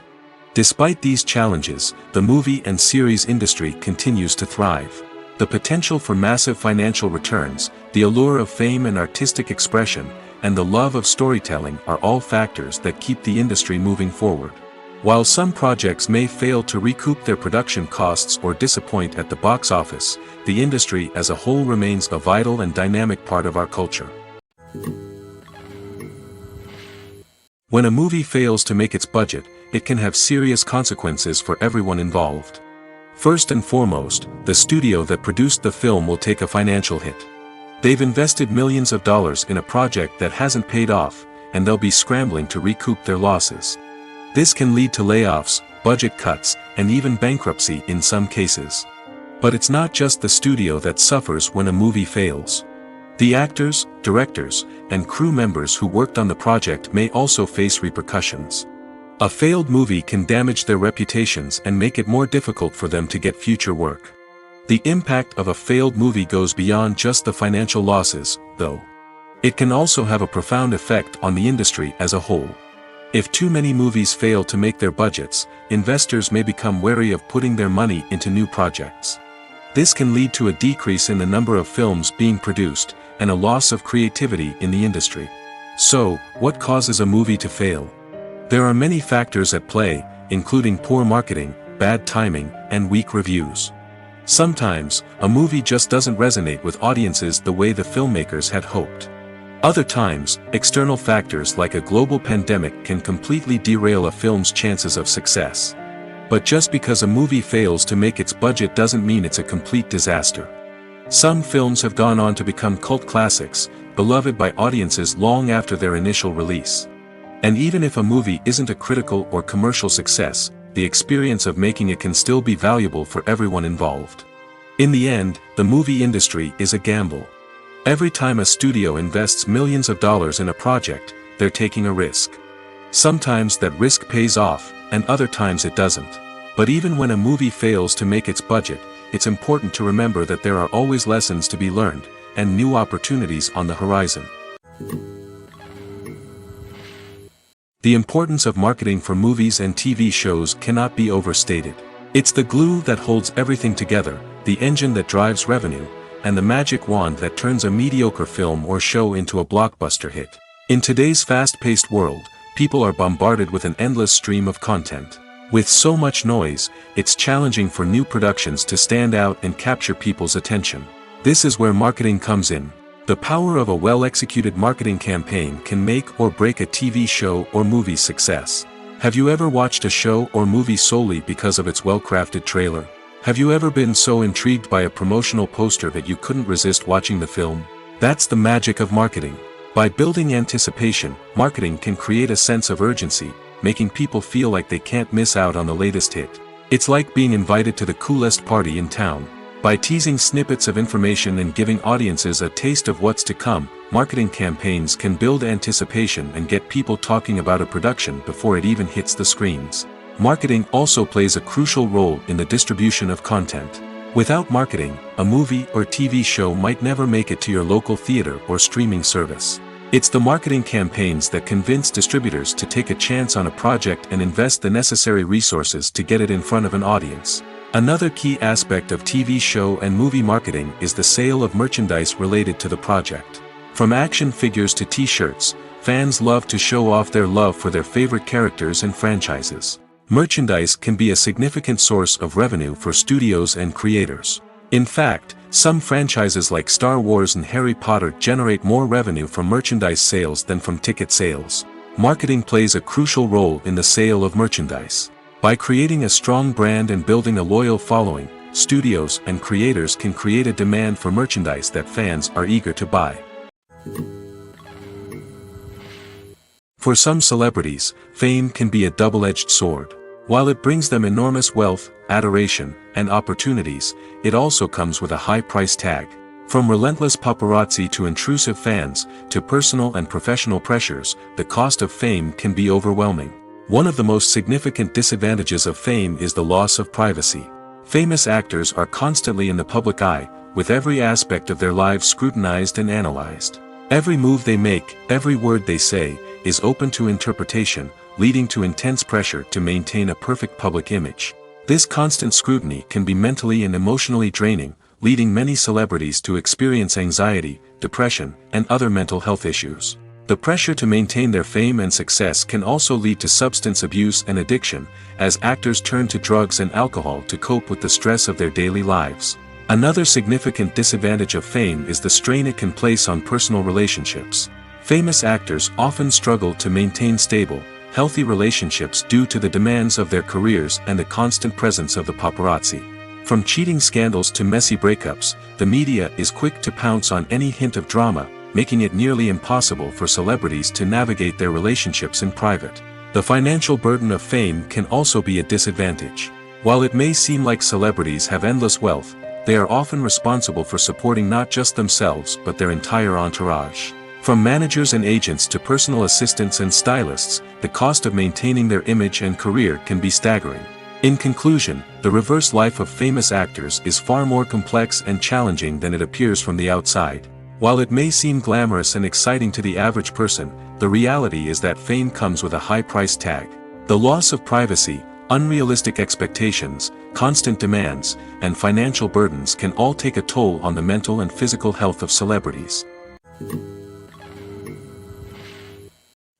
Despite these challenges, the movie and series industry continues to thrive. The potential for massive financial returns, the allure of fame and artistic expression, and the love of storytelling are all factors that keep the industry moving forward. While some projects may fail to recoup their production costs or disappoint at the box office, the industry as a whole remains a vital and dynamic part of our culture. When a movie fails to make its budget, it can have serious consequences for everyone involved. First and foremost, the studio that produced the film will take a financial hit. They've invested millions of dollars in a project that hasn't paid off, and they'll be scrambling to recoup their losses. This can lead to layoffs, budget cuts, and even bankruptcy in some cases. But it's not just the studio that suffers when a movie fails. The actors, directors, and crew members who worked on the project may also face repercussions. A failed movie can damage their reputations and make it more difficult for them to get future work. The impact of a failed movie goes beyond just the financial losses, though. It can also have a profound effect on the industry as a whole. If too many movies fail to make their budgets, investors may become wary of putting their money into new projects. This can lead to a decrease in the number of films being produced, and a loss of creativity in the industry. So, what causes a movie to fail? There are many factors at play, including poor marketing, bad timing, and weak reviews. Sometimes, a movie just doesn't resonate with audiences the way the filmmakers had hoped. Other times, external factors like a global pandemic can completely derail a film's chances of success. But just because a movie fails to make its budget doesn't mean it's a complete disaster. Some films have gone on to become cult classics, beloved by audiences long after their initial release. And even if a movie isn't a critical or commercial success, the experience of making it can still be valuable for everyone involved. In the end, the movie industry is a gamble. Every time a studio invests millions of dollars in a project, they're taking a risk. Sometimes that risk pays off, and other times it doesn't. But even when a movie fails to make its budget, it's important to remember that there are always lessons to be learned, and new opportunities on the horizon. The importance of marketing for movies and TV shows cannot be overstated. It's the glue that holds everything together, the engine that drives revenue, and the magic wand that turns a mediocre film or show into a blockbuster hit. In today's fast-paced world, people are bombarded with an endless stream of content. With so much noise, it's challenging for new productions to stand out and capture people's attention. This is where marketing comes in. The power of a well-executed marketing campaign can make or break a TV show or movie's success. Have you ever watched a show or movie solely because of its well-crafted trailer? Have you ever been so intrigued by a promotional poster that you couldn't resist watching the film? That's the magic of marketing. By building anticipation, marketing can create a sense of urgency, making people feel like they can't miss out on the latest hit. It's like being invited to the coolest party in town. By teasing snippets of information and giving audiences a taste of what's to come, marketing campaigns can build anticipation and get people talking about a production before it even hits the screens. Marketing also plays a crucial role in the distribution of content. Without marketing, a movie or TV show might never make it to your local theater or streaming service. It's the marketing campaigns that convince distributors to take a chance on a project and invest the necessary resources to get it in front of an audience. Another key aspect of TV show and movie marketing is the sale of merchandise related to the project. From action figures to t-shirts, fans love to show off their love for their favorite characters and franchises. Merchandise can be a significant source of revenue for studios and creators. In fact, some franchises like Star Wars and Harry Potter generate more revenue from merchandise sales than from ticket sales. Marketing plays a crucial role in the sale of merchandise. By creating a strong brand and building a loyal following, studios and creators can create a demand for merchandise that fans are eager to buy. For some celebrities, fame can be a double-edged sword. While it brings them enormous wealth, adoration, and opportunities, it also comes with a high price tag. From relentless paparazzi to intrusive fans, to personal and professional pressures, the cost of fame can be overwhelming. One of the most significant disadvantages of fame is the loss of privacy. Famous actors are constantly in the public eye, with every aspect of their lives scrutinized and analyzed. Every move they make, every word they say, is open to interpretation, leading to intense pressure to maintain a perfect public image. This constant scrutiny can be mentally and emotionally draining, leading many celebrities to experience anxiety, depression, and other mental health issues. The pressure to maintain their fame and success can also lead to substance abuse and addiction, as actors turn to drugs and alcohol to cope with the stress of their daily lives. Another significant disadvantage of fame is the strain it can place on personal relationships. Famous actors often struggle to maintain stable, healthy relationships due to the demands of their careers and the constant presence of the paparazzi. From cheating scandals to messy breakups, the media is quick to pounce on any hint of drama, making it nearly impossible for celebrities to navigate their relationships in private. The financial burden of fame can also be a disadvantage. While it may seem like celebrities have endless wealth, they are often responsible for supporting not just themselves but their entire entourage. From managers and agents to personal assistants and stylists, the cost of maintaining their image and career can be staggering. In conclusion, the reverse life of famous actors is far more complex and challenging than it appears from the outside. While it may seem glamorous and exciting to the average person, the reality is that fame comes with a high price tag. The loss of privacy, unrealistic expectations, constant demands, and financial burdens can all take a toll on the mental and physical health of celebrities.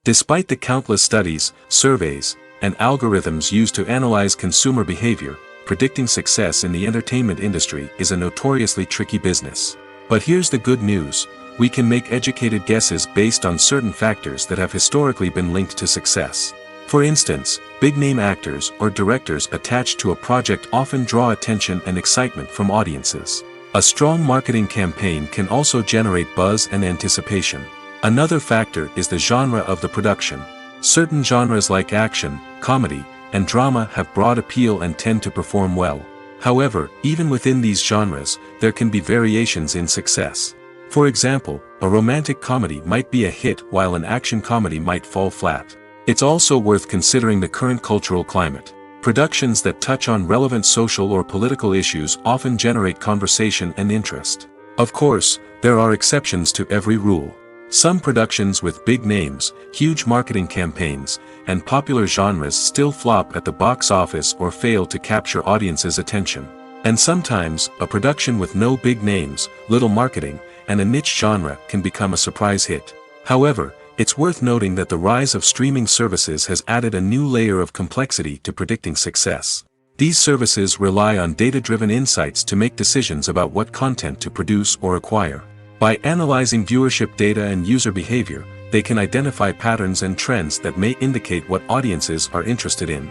Despite the countless studies, surveys, and algorithms used to analyze consumer behavior, predicting success in the entertainment industry is a notoriously tricky business. But here's the good news: we can make educated guesses based on certain factors that have historically been linked to success. For instance, big-name actors or directors attached to a project often draw attention and excitement from audiences. A strong marketing campaign can also generate buzz and anticipation. Another factor is the genre of the production. Certain genres like action, comedy, and drama have broad appeal and tend to perform well. However, even within these genres, there can be variations in success. For example, a romantic comedy might be a hit while an action comedy might fall flat. It's also worth considering the current cultural climate. Productions that touch on relevant social or political issues often generate conversation and interest. Of course, there are exceptions to every rule. Some productions with big names, huge marketing campaigns, and popular genres still flop at the box office or fail to capture audiences' attention. And sometimes, a production with no big names, little marketing, and a niche genre can become a surprise hit. However, it's worth noting that the rise of streaming services has added a new layer of complexity to predicting success. These services rely on data-driven insights to make decisions about what content to produce or acquire. By analyzing viewership data and user behavior, they can identify patterns and trends that may indicate what audiences are interested in.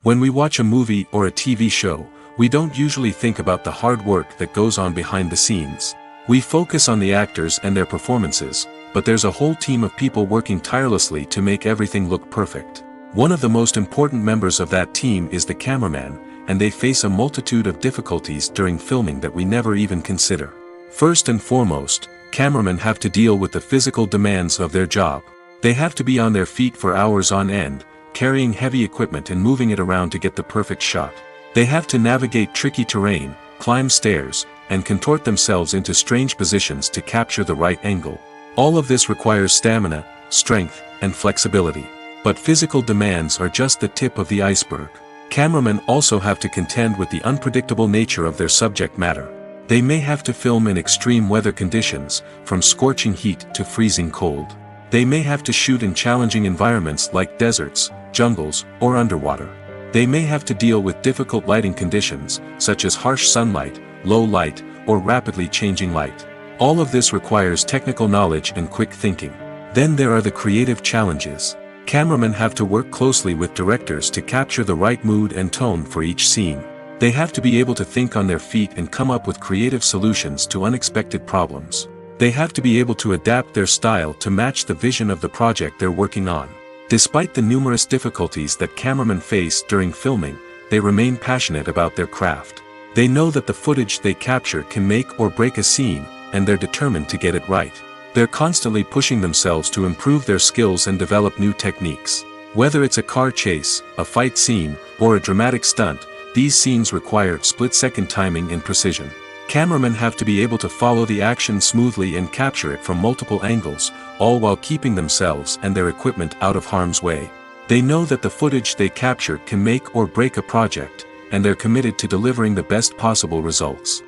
When we watch a movie or a TV show, we don't usually think about the hard work that goes on behind the scenes. We focus on the actors and their performances, but there's a whole team of people working tirelessly to make everything look perfect. One of the most important members of that team is the cameraman, and they face a multitude of difficulties during filming that we never even consider. First and foremost, cameramen have to deal with the physical demands of their job. They have to be on their feet for hours on end, carrying heavy equipment and moving it around to get the perfect shot. They have to navigate tricky terrain, climb stairs, and contort themselves into strange positions to capture the right angle. All of this requires stamina, strength, and flexibility. But physical demands are just the tip of the iceberg. Cameramen also have to contend with the unpredictable nature of their subject matter. They may have to film in extreme weather conditions, from scorching heat to freezing cold. They may have to shoot in challenging environments like deserts, jungles, or underwater. They may have to deal with difficult lighting conditions, such as harsh sunlight, low light, or rapidly changing light. All of this requires technical knowledge and quick thinking. Then there are the creative challenges. Cameramen have to work closely with directors to capture the right mood and tone for each scene. They have to be able to think on their feet and come up with creative solutions to unexpected problems. They have to be able to adapt their style to match the vision of the project they're working on. Despite the numerous difficulties that cameramen face during filming, they remain passionate about their craft. They know that the footage they capture can make or break a scene, and they're determined to get it right. They're constantly pushing themselves to improve their skills and develop new techniques. Whether it's a car chase, a fight scene, or a dramatic stunt, these scenes require split-second timing and precision. Cameramen have to be able to follow the action smoothly and capture it from multiple angles, all while keeping themselves and their equipment out of harm's way. They know that the footage they capture can make or break a project, and they're committed to delivering the best possible results.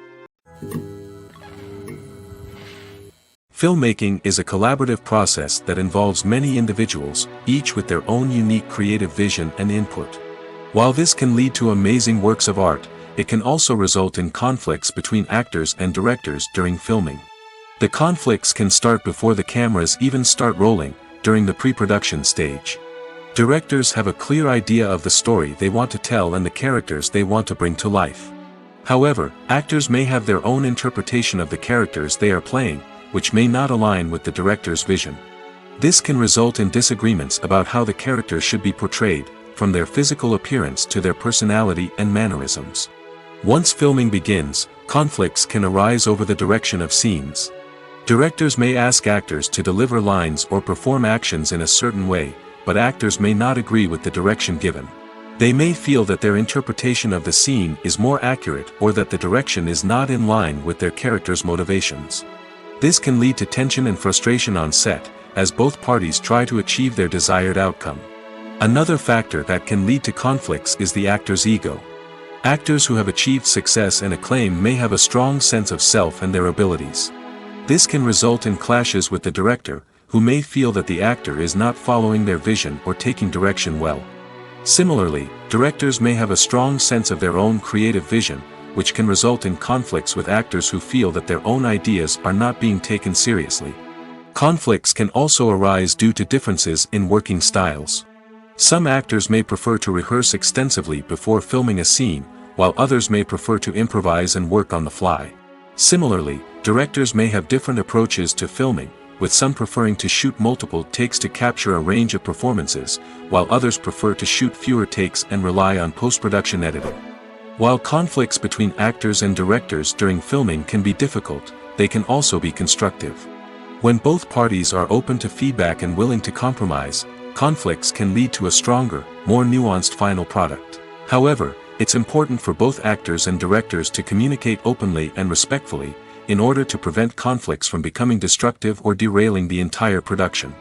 Filmmaking is a collaborative process that involves many individuals, each with their own unique creative vision and input. While this can lead to amazing works of art, it can also result in conflicts between actors and directors during filming. The conflicts can start before the cameras even start rolling, during the pre-production stage. Directors have a clear idea of the story they want to tell and the characters they want to bring to life. However, actors may have their own interpretation of the characters they are playing, which may not align with the director's vision. This can result in disagreements about how the characters should be portrayed, from their physical appearance to their personality and mannerisms. Once filming begins, conflicts can arise over the direction of scenes. Directors may ask actors to deliver lines or perform actions in a certain way, but actors may not agree with the direction given. They may feel that their interpretation of the scene is more accurate or that the direction is not in line with their character's motivations. This can lead to tension and frustration on set, as both parties try to achieve their desired outcome. Another factor that can lead to conflicts is the actor's ego. Actors who have achieved success and acclaim may have a strong sense of self and their abilities. This can result in clashes with the director, who may feel that the actor is not following their vision or taking direction well. Similarly, directors may have a strong sense of their own creative vision, which can result in conflicts with actors who feel that their own ideas are not being taken seriously. Conflicts can also arise due to differences in working styles. Some actors may prefer to rehearse extensively before filming a scene, while others may prefer to improvise and work on the fly. Similarly, directors may have different approaches to filming, with some preferring to shoot multiple takes to capture a range of performances, while others prefer to shoot fewer takes and rely on post-production editing. While conflicts between actors and directors during filming can be difficult, they can also be constructive. When both parties are open to feedback and willing to compromise, conflicts can lead to a stronger, more nuanced final product. However, it's important for both actors and directors to communicate openly and respectfully, in order to prevent conflicts from becoming destructive or derailing the entire production.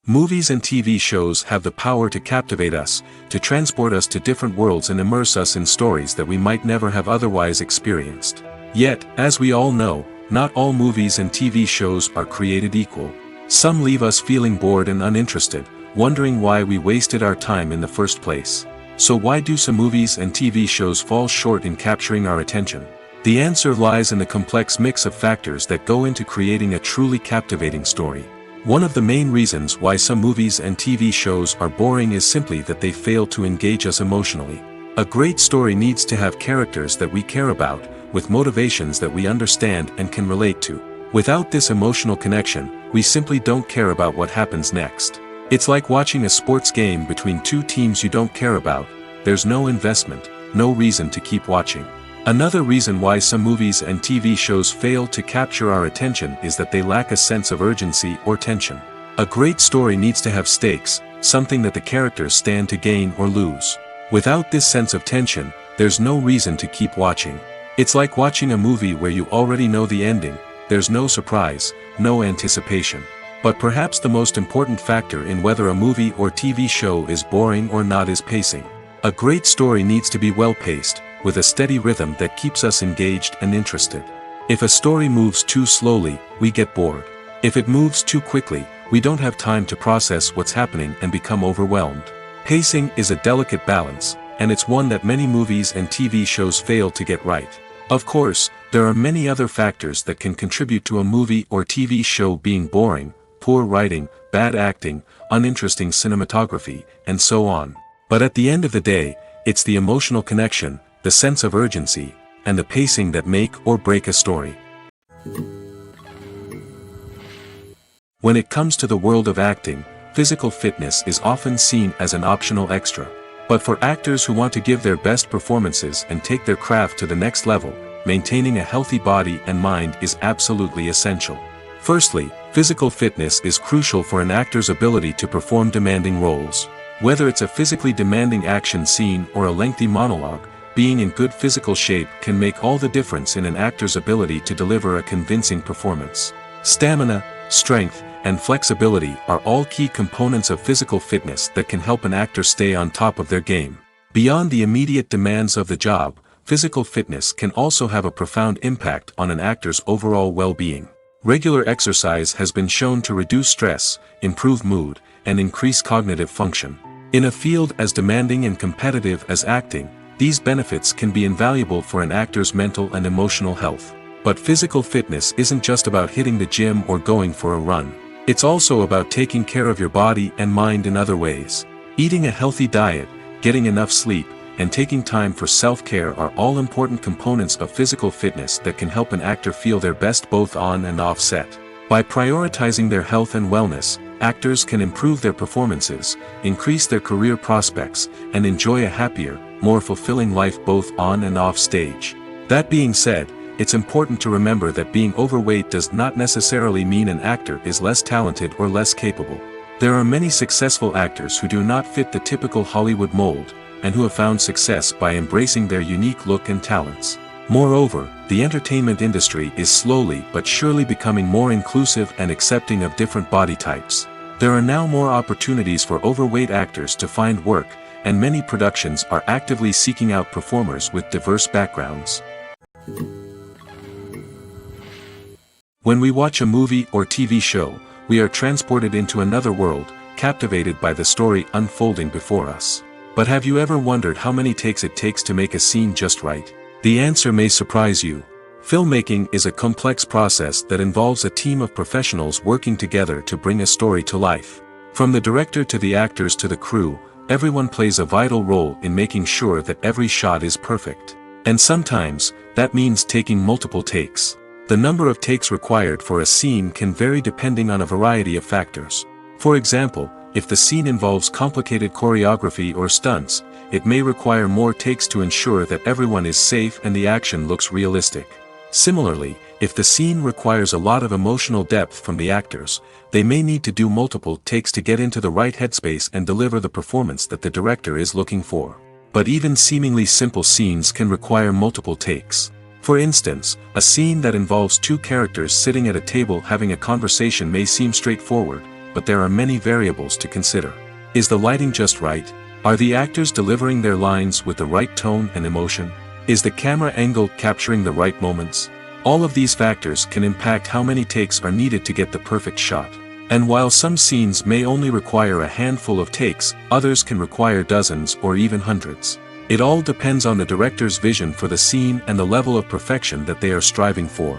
Movies and TV shows have the power to captivate us, to transport us to different worlds and immerse us in stories that we might never have otherwise experienced. Yet, as we all know, not all movies and TV shows are created equal. Some leave us feeling bored and uninterested, wondering why we wasted our time in the first place. So why do some movies and TV shows fall short in capturing our attention? The answer lies in the complex mix of factors that go into creating a truly captivating story. One of the main reasons why some movies and TV shows are boring is simply that they fail to engage us emotionally. A great story needs to have characters that we care about, with motivations that we understand and can relate to. Without this emotional connection, we simply don't care about what happens next. It's like watching a sports game between two teams you don't care about. There's no investment, no reason to keep watching. Another reason why some movies and TV shows fail to capture our attention is that they lack a sense of urgency or tension. A great story needs to have stakes, something that the characters stand to gain or lose. Without this sense of tension, there's no reason to keep watching. It's like watching a movie where you already know the ending. There's no surprise, no anticipation. But perhaps the most important factor in whether a movie or TV show is boring or not is pacing. A great story needs to be well-paced, with a steady rhythm that keeps us engaged and interested. If a story moves too slowly, we get bored. If it moves too quickly, we don't have time to process what's happening and become overwhelmed. Pacing is a delicate balance, and it's one that many movies and TV shows fail to get right. Of course, there are many other factors that can contribute to a movie or TV show being boring: poor writing, bad acting, uninteresting cinematography, and so on. But at the end of the day, it's the emotional connection, the sense of urgency, and the pacing that make or break a story. When it comes to the world of acting, physical fitness is often seen as an optional extra. But for actors who want to give their best performances and take their craft to the next level, maintaining a healthy body and mind is absolutely essential. Firstly, physical fitness is crucial for an actor's ability to perform demanding roles. Whether it's a physically demanding action scene or a lengthy monologue, being in good physical shape can make all the difference in an actor's ability to deliver a convincing performance. Stamina, strength, and flexibility are all key components of physical fitness that can help an actor stay on top of their game. Beyond the immediate demands of the job, physical fitness can also have a profound impact on an actor's overall well-being. Regular exercise has been shown to reduce stress, improve mood, and increase cognitive function. In a field as demanding and competitive as acting, these benefits can be invaluable for an actor's mental and emotional health. But physical fitness isn't just about hitting the gym or going for a run. It's also about taking care of your body and mind in other ways. Eating a healthy diet, getting enough sleep, and taking time for self-care are all important components of physical fitness that can help an actor feel their best both on and off set. By prioritizing their health and wellness, actors can improve their performances, increase their career prospects, and enjoy a happier, more fulfilling life both on and off stage. That being said, it's important to remember that being overweight does not necessarily mean an actor is less talented or less capable. There are many successful actors who do not fit the typical Hollywood mold, and who have found success by embracing their unique look and talents. Moreover, the entertainment industry is slowly but surely becoming more inclusive and accepting of different body types. There are now more opportunities for overweight actors to find work, and many productions are actively seeking out performers with diverse backgrounds. When we watch a movie or TV show, we are transported into another world, captivated by the story unfolding before us. But have you ever wondered how many takes it takes to make a scene just right? The answer may surprise you. Filmmaking is a complex process that involves a team of professionals working together to bring a story to life. From the director to the actors to the crew, everyone plays a vital role in making sure that every shot is perfect. And sometimes, that means taking multiple takes. The number of takes required for a scene can vary depending on a variety of factors. For example, if the scene involves complicated choreography or stunts, it may require more takes to ensure that everyone is safe and the action looks realistic. Similarly, if the scene requires a lot of emotional depth from the actors, they may need to do multiple takes to get into the right headspace and deliver the performance that the director is looking for. But even seemingly simple scenes can require multiple takes. For instance, a scene that involves two characters sitting at a table having a conversation may seem straightforward, but there are many variables to consider. Is the lighting just right? Are the actors delivering their lines with the right tone and emotion? Is the camera angle capturing the right moments? All of these factors can impact how many takes are needed to get the perfect shot. And while some scenes may only require a handful of takes, others can require dozens or even hundreds. It all depends on the director's vision for the scene and the level of perfection that they are striving for.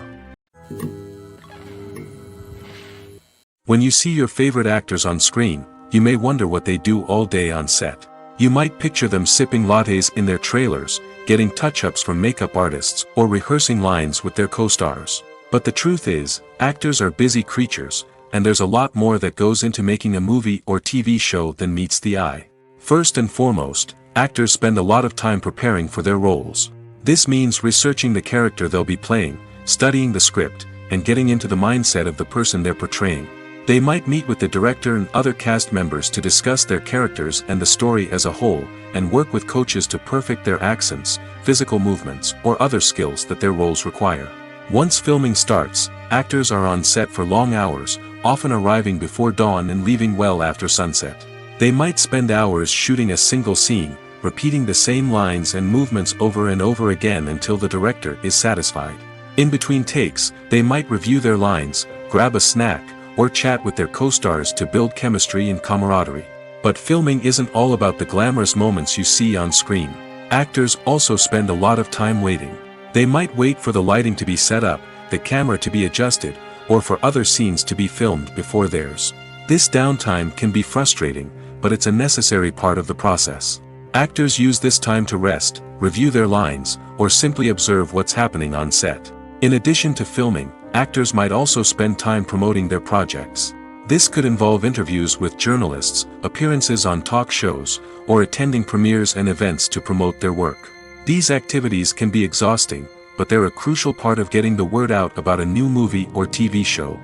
When you see your favorite actors on screen, you may wonder what they do all day on set. You might picture them sipping lattes in their trailers, getting touch-ups from makeup artists, or rehearsing lines with their co-stars. But the truth is, actors are busy creatures, and there's a lot more that goes into making a movie or TV show than meets the eye. First and foremost, actors spend a lot of time preparing for their roles. This means researching the character they'll be playing, studying the script, and getting into the mindset of the person they're portraying. They might meet with the director and other cast members to discuss their characters and the story as a whole, and work with coaches to perfect their accents, physical movements, or other skills that their roles require. Once filming starts, actors are on set for long hours, often arriving before dawn and leaving well after sunset. They might spend hours shooting a single scene, repeating the same lines and movements over and over again until the director is satisfied. In between takes, they might review their lines, grab a snack, or chat with their co-stars to build chemistry and camaraderie. But filming isn't all about the glamorous moments you see on screen. Actors also spend a lot of time waiting. They might wait for the lighting to be set up, the camera to be adjusted, or for other scenes to be filmed before theirs. This downtime can be frustrating, but it's a necessary part of the process. Actors use this time to rest, review their lines, or simply observe what's happening on set. In addition to filming, actors might also spend time promoting their projects. This could involve interviews with journalists, appearances on talk shows, or attending premieres and events to promote their work. These activities can be exhausting, but they're a crucial part of getting the word out about a new movie or TV show.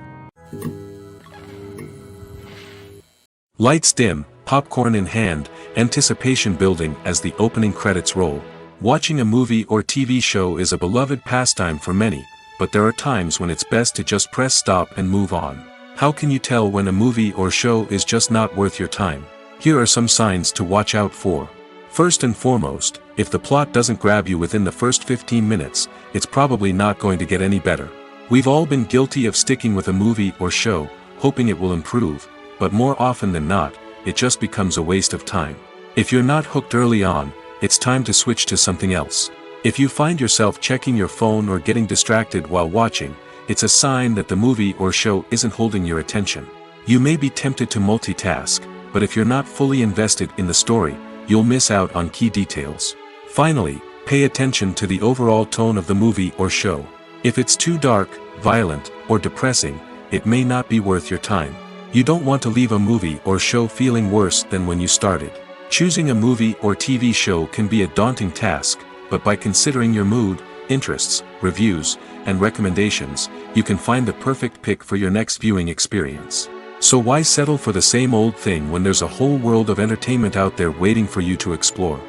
Lights dim, popcorn in hand, anticipation building as the opening credits roll. Watching a movie or TV show is a beloved pastime for many, but there are times when it's best to just press stop and move on. How can you tell when a movie or show is just not worth your time? Here are some signs to watch out for. First and foremost, if the plot doesn't grab you within the first 15 minutes, it's probably not going to get any better. We've all been guilty of sticking with a movie or show, hoping it will improve, but more often than not, it just becomes a waste of time. If you're not hooked early on, it's time to switch to something else. If you find yourself checking your phone or getting distracted while watching, it's a sign that the movie or show isn't holding your attention. You may be tempted to multitask, but if you're not fully invested in the story, you'll miss out on key details. Finally, pay attention to the overall tone of the movie or show. If it's too dark, violent, or depressing, it may not be worth your time. You don't want to leave a movie or show feeling worse than when you started. Choosing a movie or TV show can be a daunting task, but by considering your mood, interests, reviews, and recommendations, you can find the perfect pick for your next viewing experience. So why settle for the same old thing when there's a whole world of entertainment out there waiting for you to explore?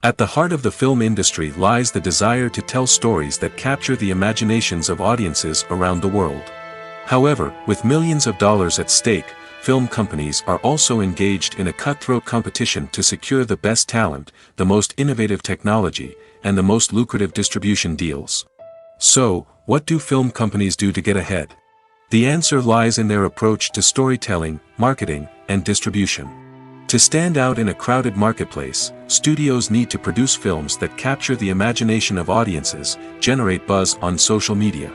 At the heart of the film industry lies the desire to tell stories that capture the imaginations of audiences around the world. However, with millions of dollars at stake, film companies are also engaged in a cutthroat competition to secure the best talent, the most innovative technology, and the most lucrative distribution deals. So, what do film companies do to get ahead? The answer lies in their approach to storytelling, marketing, and distribution. To stand out in a crowded marketplace, studios need to produce films that capture the imagination of audiences, generate buzz on social media.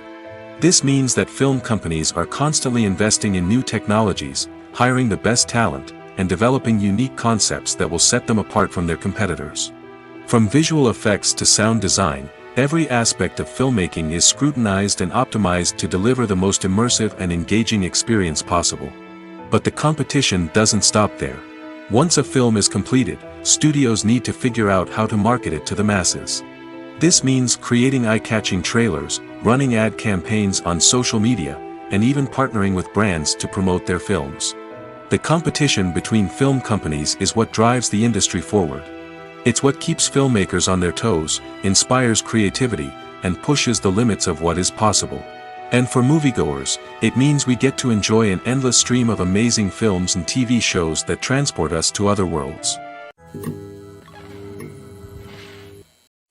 This means that film companies are constantly investing in new technologies, hiring the best talent, and developing unique concepts that will set them apart from their competitors. From visual effects to sound design, every aspect of filmmaking is scrutinized and optimized to deliver the most immersive and engaging experience possible. But the competition doesn't stop there. Once a film is completed, studios need to figure out how to market it to the masses. This means creating eye-catching trailers, running ad campaigns on social media, and even partnering with brands to promote their films. The competition between film companies is what drives the industry forward. It's what keeps filmmakers on their toes, inspires creativity, and pushes the limits of what is possible. And for moviegoers, it means we get to enjoy an endless stream of amazing films and TV shows that transport us to other worlds.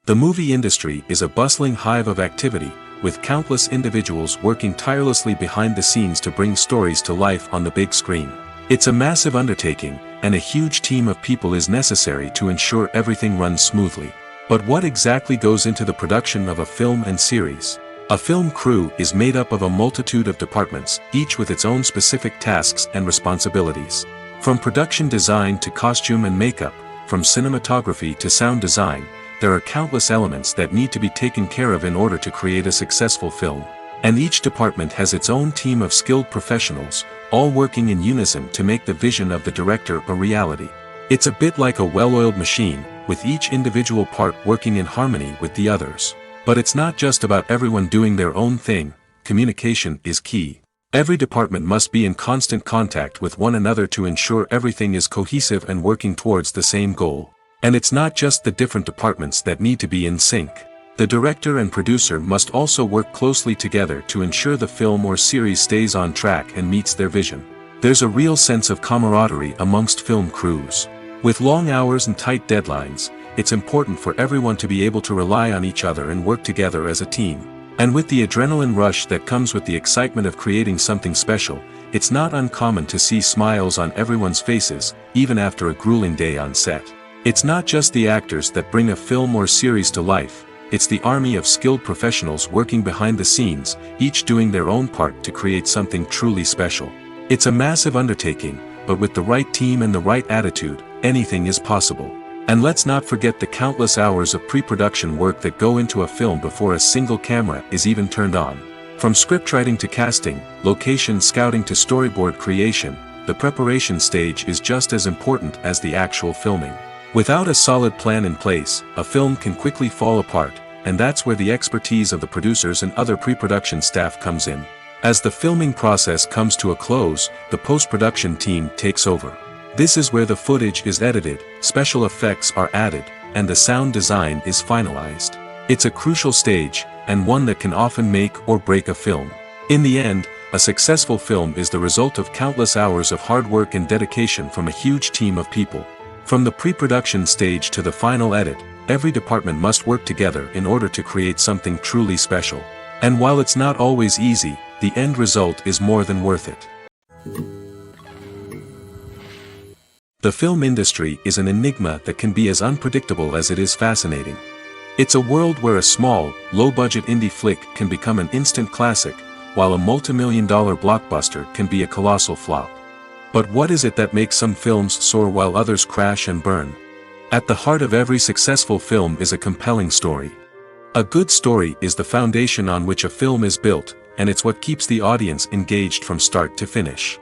The movie industry is a bustling hive of activity, with countless individuals working tirelessly behind the scenes to bring stories to life on the big screen. It's a massive undertaking, and a huge team of people is necessary to ensure everything runs smoothly. But what exactly goes into the production of a film and series? A film crew is made up of a multitude of departments, each with its own specific tasks and responsibilities. From production design to costume and makeup, from cinematography to sound design, there are countless elements that need to be taken care of in order to create a successful film. And each department has its own team of skilled professionals, all working in unison to make the vision of the director a reality. It's a bit like a well-oiled machine, with each individual part working in harmony with the others. But it's not just about everyone doing their own thing. Communication is key. Every department must be in constant contact with one another to ensure everything is cohesive and working towards the same goal. And it's not just the different departments that need to be in sync. The director and producer must also work closely together to ensure the film or series stays on track and meets their vision. There's a real sense of camaraderie amongst film crews. With long hours and tight deadlines, it's important for everyone to be able to rely on each other and work together as a team. And with the adrenaline rush that comes with the excitement of creating something special, it's not uncommon to see smiles on everyone's faces, even after a grueling day on set. It's not just the actors that bring a film or series to life, it's the army of skilled professionals working behind the scenes, each doing their own part to create something truly special. It's a massive undertaking, but with the right team and the right attitude, anything is possible. And let's not forget the countless hours of pre-production work that go into a film before a single camera is even turned on. From scriptwriting to casting, location scouting to storyboard creation, the preparation stage is just as important as the actual filming. Without a solid plan in place, a film can quickly fall apart, and that's where the expertise of the producers and other pre-production staff comes in. As the filming process comes to a close, the post-production team takes over. This is where the footage is edited, special effects are added, and the sound design is finalized. It's a crucial stage, and one that can often make or break a film. In the end, a successful film is the result of countless hours of hard work and dedication from a huge team of people. From the pre-production stage to the final edit, every department must work together in order to create something truly special. And while it's not always easy, the end result is more than worth it. The film industry is an enigma that can be as unpredictable as it is fascinating. It's a world where a small, low-budget indie flick can become an instant classic, while a multi-million-dollar blockbuster can be a colossal flop. But what is it that makes some films soar while others crash and burn? At the heart of every successful film is a compelling story. A good story is the foundation on which a film is built, and it's what keeps the audience engaged from start to finish.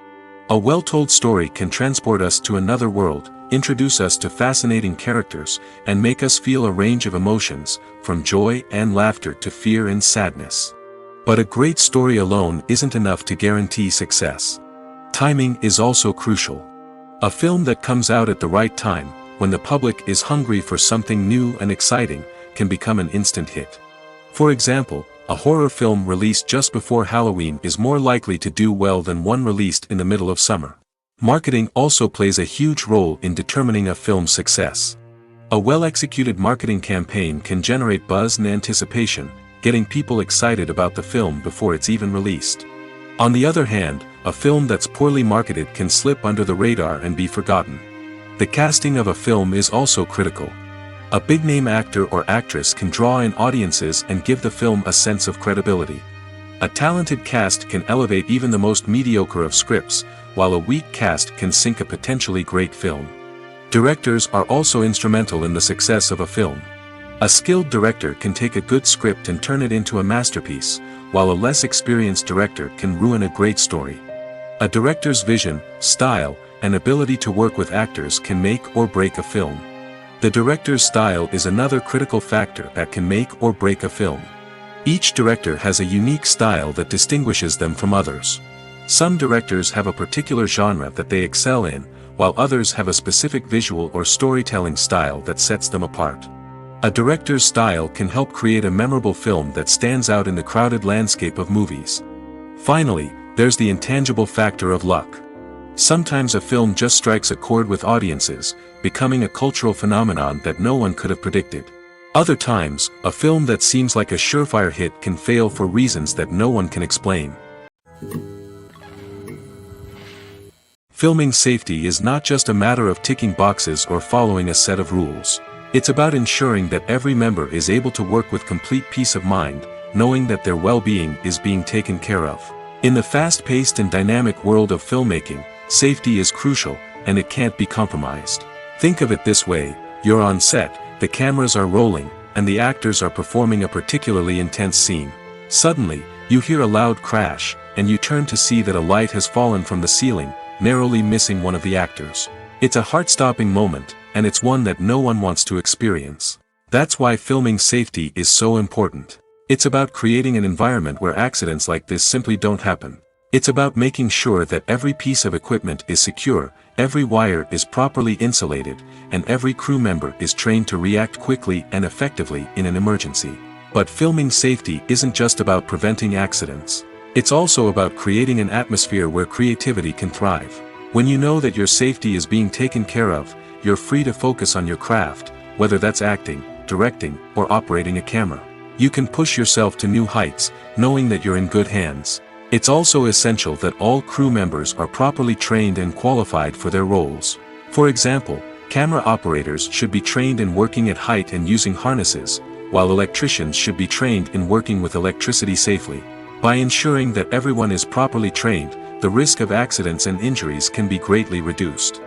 A well-told story can transport us to another world, introduce us to fascinating characters, and make us feel a range of emotions, from joy and laughter to fear and sadness. But a great story alone isn't enough to guarantee success. Timing is also crucial. A film that comes out at the right time, when the public is hungry for something new and exciting, can become an instant hit. For example, a horror film released just before Halloween is more likely to do well than one released in the middle of summer. Marketing also plays a huge role in determining a film's success. A well-executed marketing campaign can generate buzz and anticipation, getting people excited about the film before it's even released. On the other hand, a film that's poorly marketed can slip under the radar and be forgotten. The casting of a film is also critical. A big-name actor or actress can draw in audiences and give the film a sense of credibility. A talented cast can elevate even the most mediocre of scripts, while a weak cast can sink a potentially great film. Directors are also instrumental in the success of a film. A skilled director can take a good script and turn it into a masterpiece, while a less experienced director can ruin a great story. A director's vision, style, and ability to work with actors can make or break a film. The director's style is another critical factor that can make or break a film. Each director has a unique style that distinguishes them from others. Some directors have a particular genre that they excel in, while others have a specific visual or storytelling style that sets them apart. A director's style can help create a memorable film that stands out in the crowded landscape of movies. Finally, there's the intangible factor of luck. Sometimes a film just strikes a chord with audiences, becoming a cultural phenomenon that no one could have predicted. Other times, a film that seems like a surefire hit can fail for reasons that no one can explain. Filming safety is not just a matter of ticking boxes or following a set of rules. It's about ensuring that every member is able to work with complete peace of mind, knowing that their well-being is being taken care of. In the fast-paced and dynamic world of filmmaking, safety is crucial, and it can't be compromised. Think of it this way: you're on set, the cameras are rolling, and the actors are performing a particularly intense scene. Suddenly, you hear a loud crash, and you turn to see that a light has fallen from the ceiling, narrowly missing one of the actors. It's a heart-stopping moment, and it's one that no one wants to experience. That's why filming safety is so important. It's about creating an environment where accidents like this simply don't happen. It's about making sure that every piece of equipment is secure, every wire is properly insulated, and every crew member is trained to react quickly and effectively in an emergency. But filming safety isn't just about preventing accidents. It's also about creating an atmosphere where creativity can thrive. When you know that your safety is being taken care of, you're free to focus on your craft, whether that's acting, directing, or operating a camera. You can push yourself to new heights, knowing that you're in good hands. It's also essential that all crew members are properly trained and qualified for their roles. For example, camera operators should be trained in working at height and using harnesses, while electricians should be trained in working with electricity safely. By ensuring that everyone is properly trained, the risk of accidents and injuries can be greatly reduced.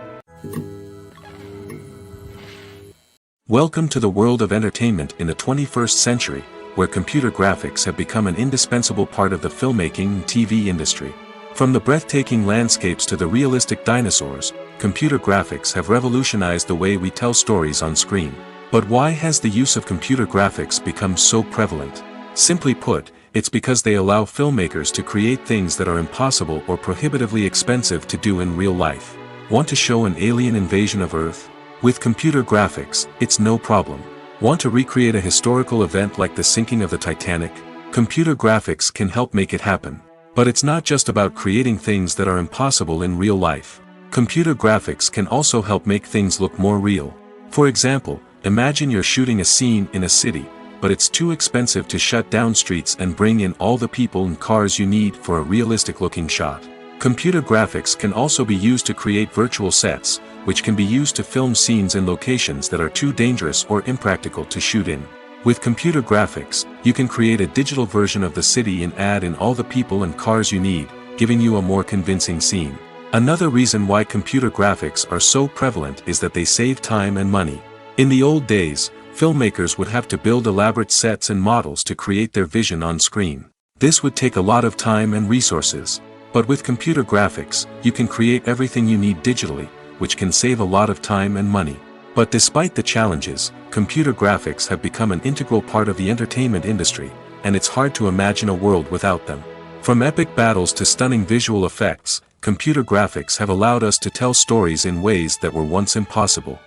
Welcome to the world of entertainment in the 21st century, where computer graphics have become an indispensable part of the filmmaking and TV industry. From the breathtaking landscapes to the realistic dinosaurs, computer graphics have revolutionized the way we tell stories on screen. But why has the use of computer graphics become so prevalent? Simply put, it's because they allow filmmakers to create things that are impossible or prohibitively expensive to do in real life. Want to show an alien invasion of Earth? With computer graphics, it's no problem. Want to recreate a historical event like the sinking of the Titanic? Computer graphics can help make it happen. But it's not just about creating things that are impossible in real life. Computer graphics can also help make things look more real. For example, imagine you're shooting a scene in a city, but it's too expensive to shut down streets and bring in all the people and cars you need for a realistic-looking shot. Computer graphics can also be used to create virtual sets, which can be used to film scenes in locations that are too dangerous or impractical to shoot in. With computer graphics, you can create a digital version of the city and add in all the people and cars you need, giving you a more convincing scene. Another reason why computer graphics are so prevalent is that they save time and money. In the old days, filmmakers would have to build elaborate sets and models to create their vision on screen. This would take a lot of time and resources. But with computer graphics, you can create everything you need digitally, which can save a lot of time and money. But despite the challenges, computer graphics have become an integral part of the entertainment industry, and it's hard to imagine a world without them. From epic battles to stunning visual effects, computer graphics have allowed us to tell stories in ways that were once impossible.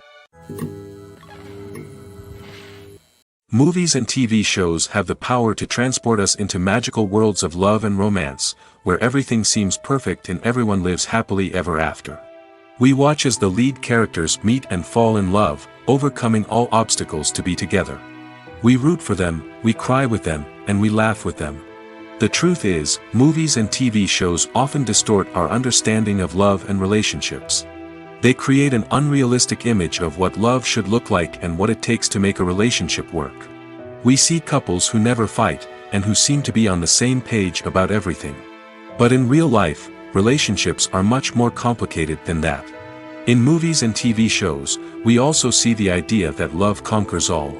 Movies and TV shows have the power to transport us into magical worlds of love and romance, where everything seems perfect and everyone lives happily ever after. We watch as the lead characters meet and fall in love, overcoming all obstacles to be together. We root for them, we cry with them, and we laugh with them. The truth is, movies and TV shows often distort our understanding of love and relationships. They create an unrealistic image of what love should look like and what it takes to make a relationship work. We see couples who never fight, and who seem to be on the same page about everything. But in real life, relationships are much more complicated than that. In movies and TV shows, we also see the idea that love conquers all.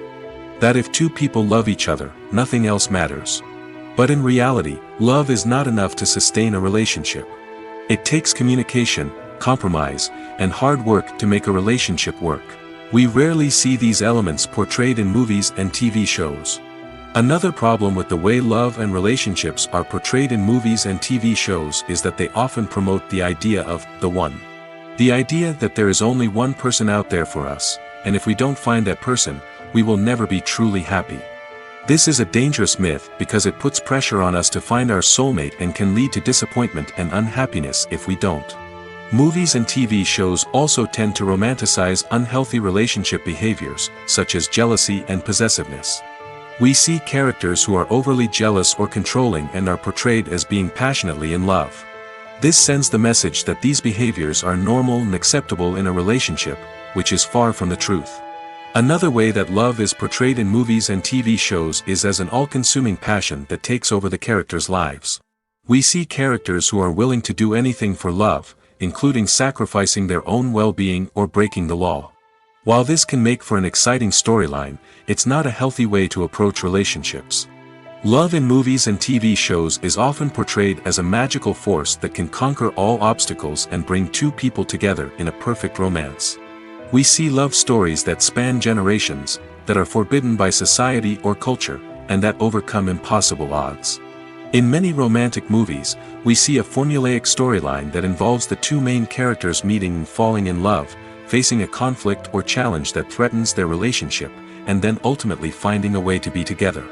That if two people love each other, nothing else matters. But in reality, love is not enough to sustain a relationship. It takes communication, compromise, and hard work to make a relationship work. We rarely see these elements portrayed in movies and TV shows. Another problem with the way love and relationships are portrayed in movies and TV shows is that they often promote the idea of the one. The idea that there is only one person out there for us, and if we don't find that person, we will never be truly happy. This is a dangerous myth because it puts pressure on us to find our soulmate and can lead to disappointment and unhappiness if we don't. Movies and TV shows also tend to romanticize unhealthy relationship behaviors, such as jealousy and possessiveness. We see characters who are overly jealous or controlling and are portrayed as being passionately in love. This sends the message that these behaviors are normal and acceptable in a relationship, which is far from the truth. Another way that love is portrayed in movies and TV shows is as an all-consuming passion that takes over the characters' lives. We see characters who are willing to do anything for love, including sacrificing their own well-being or breaking the law. While this can make for an exciting storyline, it's not a healthy way to approach relationships. Love in movies and TV shows is often portrayed as a magical force that can conquer all obstacles and bring two people together in a perfect romance. We see love stories that span generations, that are forbidden by society or culture, and that overcome impossible odds. In many romantic movies, we see a formulaic storyline that involves the two main characters meeting and falling in love, facing a conflict or challenge that threatens their relationship, and then ultimately finding a way to be together.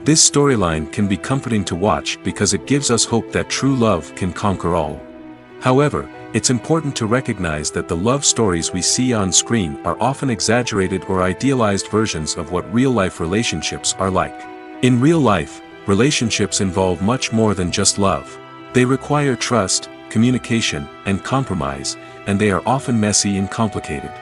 This storyline can be comforting to watch because it gives us hope that true love can conquer all. However, it's important to recognize that the love stories we see on screen are often exaggerated or idealized versions of what real-life relationships are like. In real life, relationships involve much more than just love. They require trust, communication, and compromise, and they are often messy and complicated.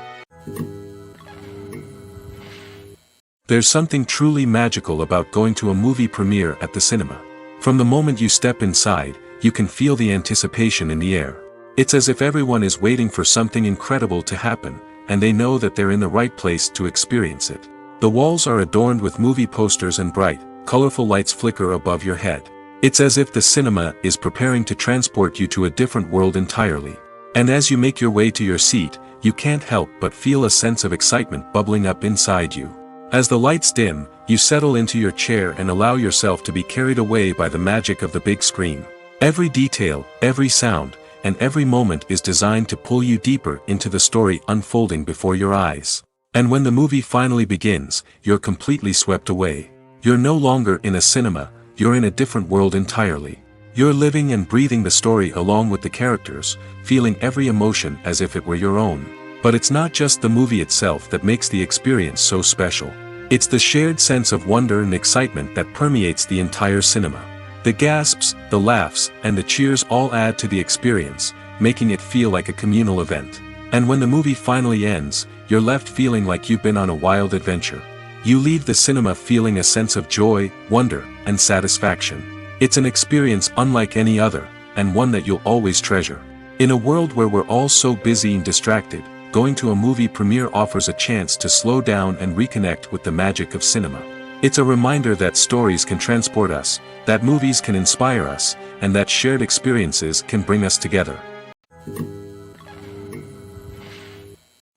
There's something truly magical about going to a movie premiere at the cinema. From the moment you step inside, you can feel the anticipation in the air. It's as if everyone is waiting for something incredible to happen, and they know that they're in the right place to experience it. The walls are adorned with movie posters and bright, colorful lights flicker above your head. It's as if the cinema is preparing to transport you to a different world entirely. And as you make your way to your seat, you can't help but feel a sense of excitement bubbling up inside you. As the lights dim, you settle into your chair and allow yourself to be carried away by the magic of the big screen. Every detail, every sound, and every moment is designed to pull you deeper into the story unfolding before your eyes. And when the movie finally begins, you're completely swept away. You're no longer in a cinema, you're in a different world entirely. You're living and breathing the story along with the characters, feeling every emotion as if it were your own. But it's not just the movie itself that makes the experience so special. It's the shared sense of wonder and excitement that permeates the entire cinema. The gasps, the laughs, and the cheers all add to the experience, making it feel like a communal event. And when the movie finally ends, you're left feeling like you've been on a wild adventure. You leave the cinema feeling a sense of joy, wonder, and satisfaction. It's an experience unlike any other, and one that you'll always treasure. In a world where we're all so busy and distracted, going to a movie premiere offers a chance to slow down and reconnect with the magic of cinema. It's a reminder that stories can transport us, that movies can inspire us, and that shared experiences can bring us together.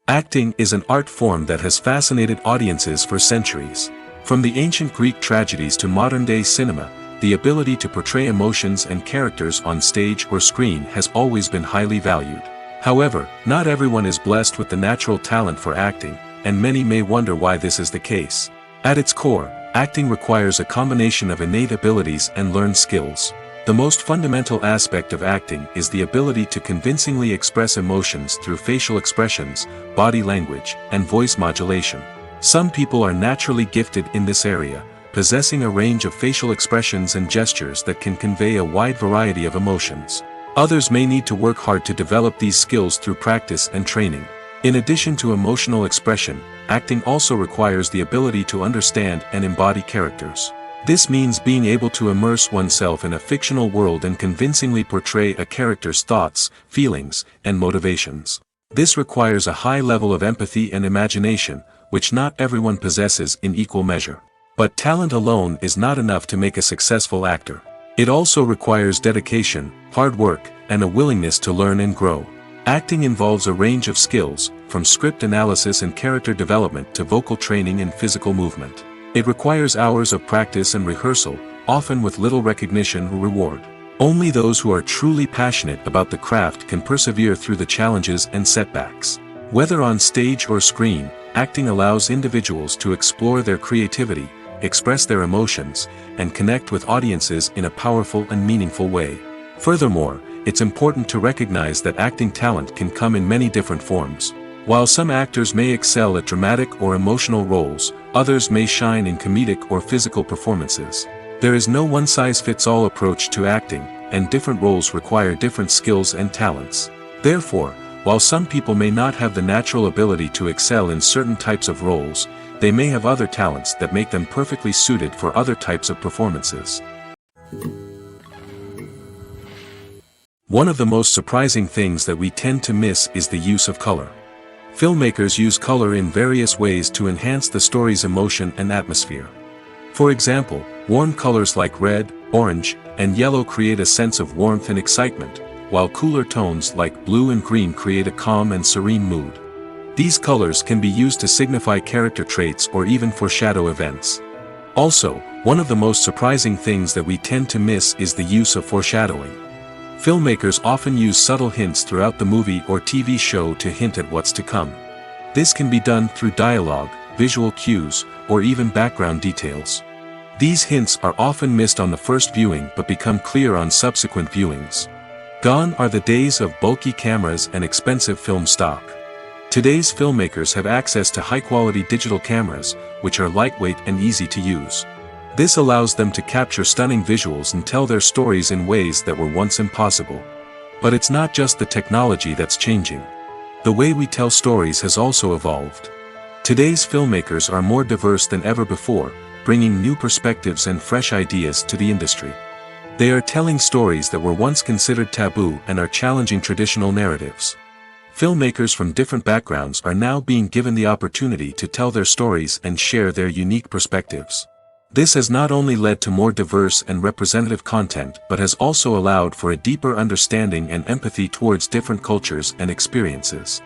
Acting is an art form that has fascinated audiences for centuries. From the ancient Greek tragedies to modern-day cinema, the ability to portray emotions and characters on stage or screen has always been highly valued. However, not everyone is blessed with the natural talent for acting, and many may wonder why this is the case. At its core, acting requires a combination of innate abilities and learned skills. The most fundamental aspect of acting is the ability to convincingly express emotions through facial expressions, body language, and voice modulation. Some people are naturally gifted in this area, possessing a range of facial expressions and gestures that can convey a wide variety of emotions. Others may need to work hard to develop these skills through practice and training. In addition to emotional expression, acting also requires the ability to understand and embody characters. This means being able to immerse oneself in a fictional world and convincingly portray a character's thoughts, feelings, and motivations. This requires a high level of empathy and imagination, which not everyone possesses in equal measure. But talent alone is not enough to make a successful actor. It also requires dedication, hard work, and a willingness to learn and grow. Acting involves a range of skills, from script analysis and character development to vocal training and physical movement. It requires hours of practice and rehearsal, often with little recognition or reward. Only those who are truly passionate about the craft can persevere through the challenges and setbacks. Whether on stage or screen, acting allows individuals to explore their creativity, express their emotions, and connect with audiences in a powerful and meaningful way. Furthermore, it's important to recognize that acting talent can come in many different forms. While some actors may excel at dramatic or emotional roles, others may shine in comedic or physical performances. There is no one-size-fits-all approach to acting, and different roles require different skills and talents. Therefore, While some people may not have the natural ability to excel in certain types of roles, they may have other talents that make them perfectly suited for other types of performances. One of the most surprising things that we tend to miss is the use of color. Filmmakers use color in various ways to enhance the story's emotion and atmosphere. For example, warm colors like red, orange, and yellow create a sense of warmth and excitement, while cooler tones like blue and green create a calm and serene mood. These colors can be used to signify character traits or even foreshadow events. Also, one of the most surprising things that we tend to miss is the use of foreshadowing. Filmmakers often use subtle hints throughout the movie or TV show to hint at what's to come. This can be done through dialogue, visual cues, or even background details. These hints are often missed on the first viewing but become clear on subsequent viewings. Gone are the days of bulky cameras and expensive film stock. Today's filmmakers have access to high-quality digital cameras, which are lightweight and easy to use. This allows them to capture stunning visuals and tell their stories in ways that were once impossible. But it's not just the technology that's changing. The way we tell stories has also evolved. Today's filmmakers are more diverse than ever before, bringing new perspectives and fresh ideas to the industry. They are telling stories that were once considered taboo and are challenging traditional narratives. Filmmakers from different backgrounds are now being given the opportunity to tell their stories and share their unique perspectives. This has not only led to more diverse and representative content but has also allowed for a deeper understanding and empathy towards different cultures and experiences.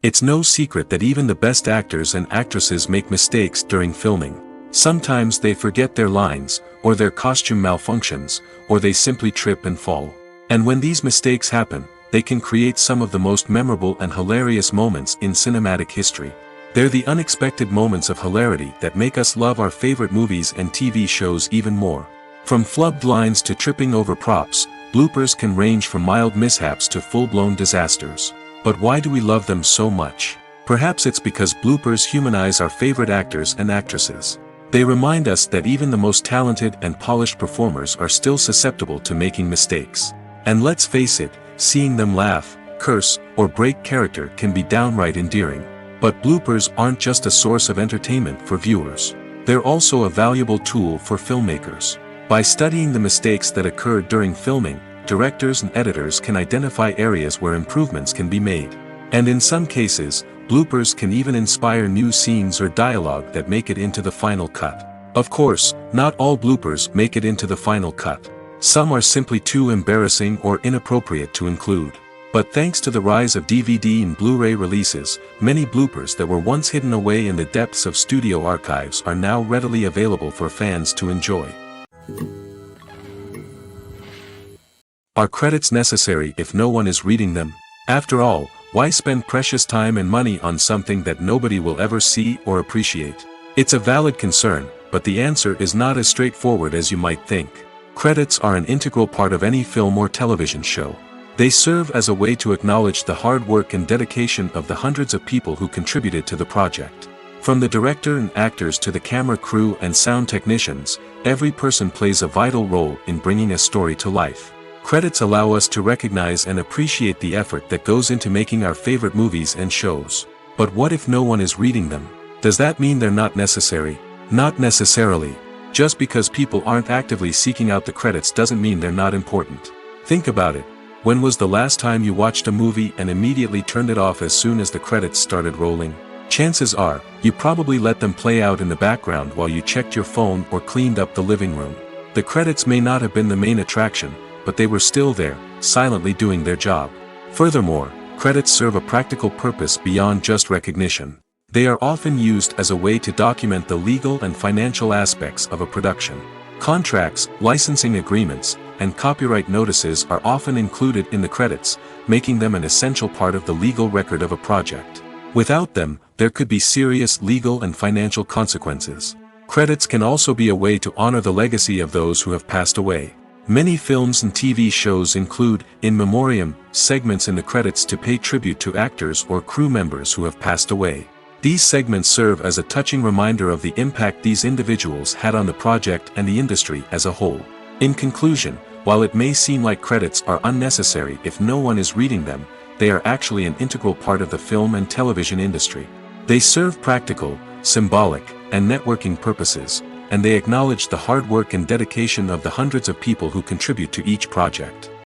It's no secret that even the best actors and actresses make mistakes during filming. Sometimes they forget their lines, or their costume malfunctions, or they simply trip and fall. And when these mistakes happen, they can create some of the most memorable and hilarious moments in cinematic history. They're the unexpected moments of hilarity that make us love our favorite movies and TV shows even more. From flubbed lines to tripping over props, bloopers can range from mild mishaps to full-blown disasters. But why do we love them so much? Perhaps it's because bloopers humanize our favorite actors and actresses. They remind us that even the most talented and polished performers are still susceptible to making mistakes. And let's face it, seeing them laugh, curse, or break character can be downright endearing. But bloopers aren't just a source of entertainment for viewers. They're also a valuable tool for filmmakers. By studying the mistakes that occurred during filming, directors and editors can identify areas where improvements can be made. And in some cases, bloopers can even inspire new scenes or dialogue that make it into the final cut. Of course, not all bloopers make it into the final cut. Some are simply too embarrassing or inappropriate to include. But thanks to the rise of DVD and Blu-ray releases, many bloopers that were once hidden away in the depths of studio archives are now readily available for fans to enjoy. Are credits necessary if no one is reading them? After all, why spend precious time and money on something that nobody will ever see or appreciate? It's a valid concern, but the answer is not as straightforward as you might think. Credits are an integral part of any film or television show. They serve as a way to acknowledge the hard work and dedication of the hundreds of people who contributed to the project. From the director and actors to the camera crew and sound technicians, every person plays a vital role in bringing a story to life. Credits allow us to recognize and appreciate the effort that goes into making our favorite movies and shows. But what if no one is reading them? Does that mean they're not necessary? Not necessarily. Just because people aren't actively seeking out the credits doesn't mean they're not important. Think about it. When was the last time you watched a movie and immediately turned it off as soon as the credits started rolling? Chances are, you probably let them play out in the background while you checked your phone or cleaned up the living room. The credits may not have been the main attraction, but they were still there, silently doing their job. Furthermore, credits serve a practical purpose beyond just recognition. They are often used as a way to document the legal and financial aspects of a production. Contracts, licensing agreements, and copyright notices are often included in the credits, making them an essential part of the legal record of a project. Without them, there could be serious legal and financial consequences. Credits can also be a way to honor the legacy of those who have passed away. Many films and TV shows include, in memoriam, segments in the credits to pay tribute to actors or crew members who have passed away. These segments serve as a touching reminder of the impact these individuals had on the project and the industry as a whole. In conclusion, While it may seem like credits are unnecessary if no one is reading them, they are actually an integral part of the film and television industry. They serve practical, symbolic, and networking purposes, and they acknowledge the hard work and dedication of the hundreds of people who contribute to each project.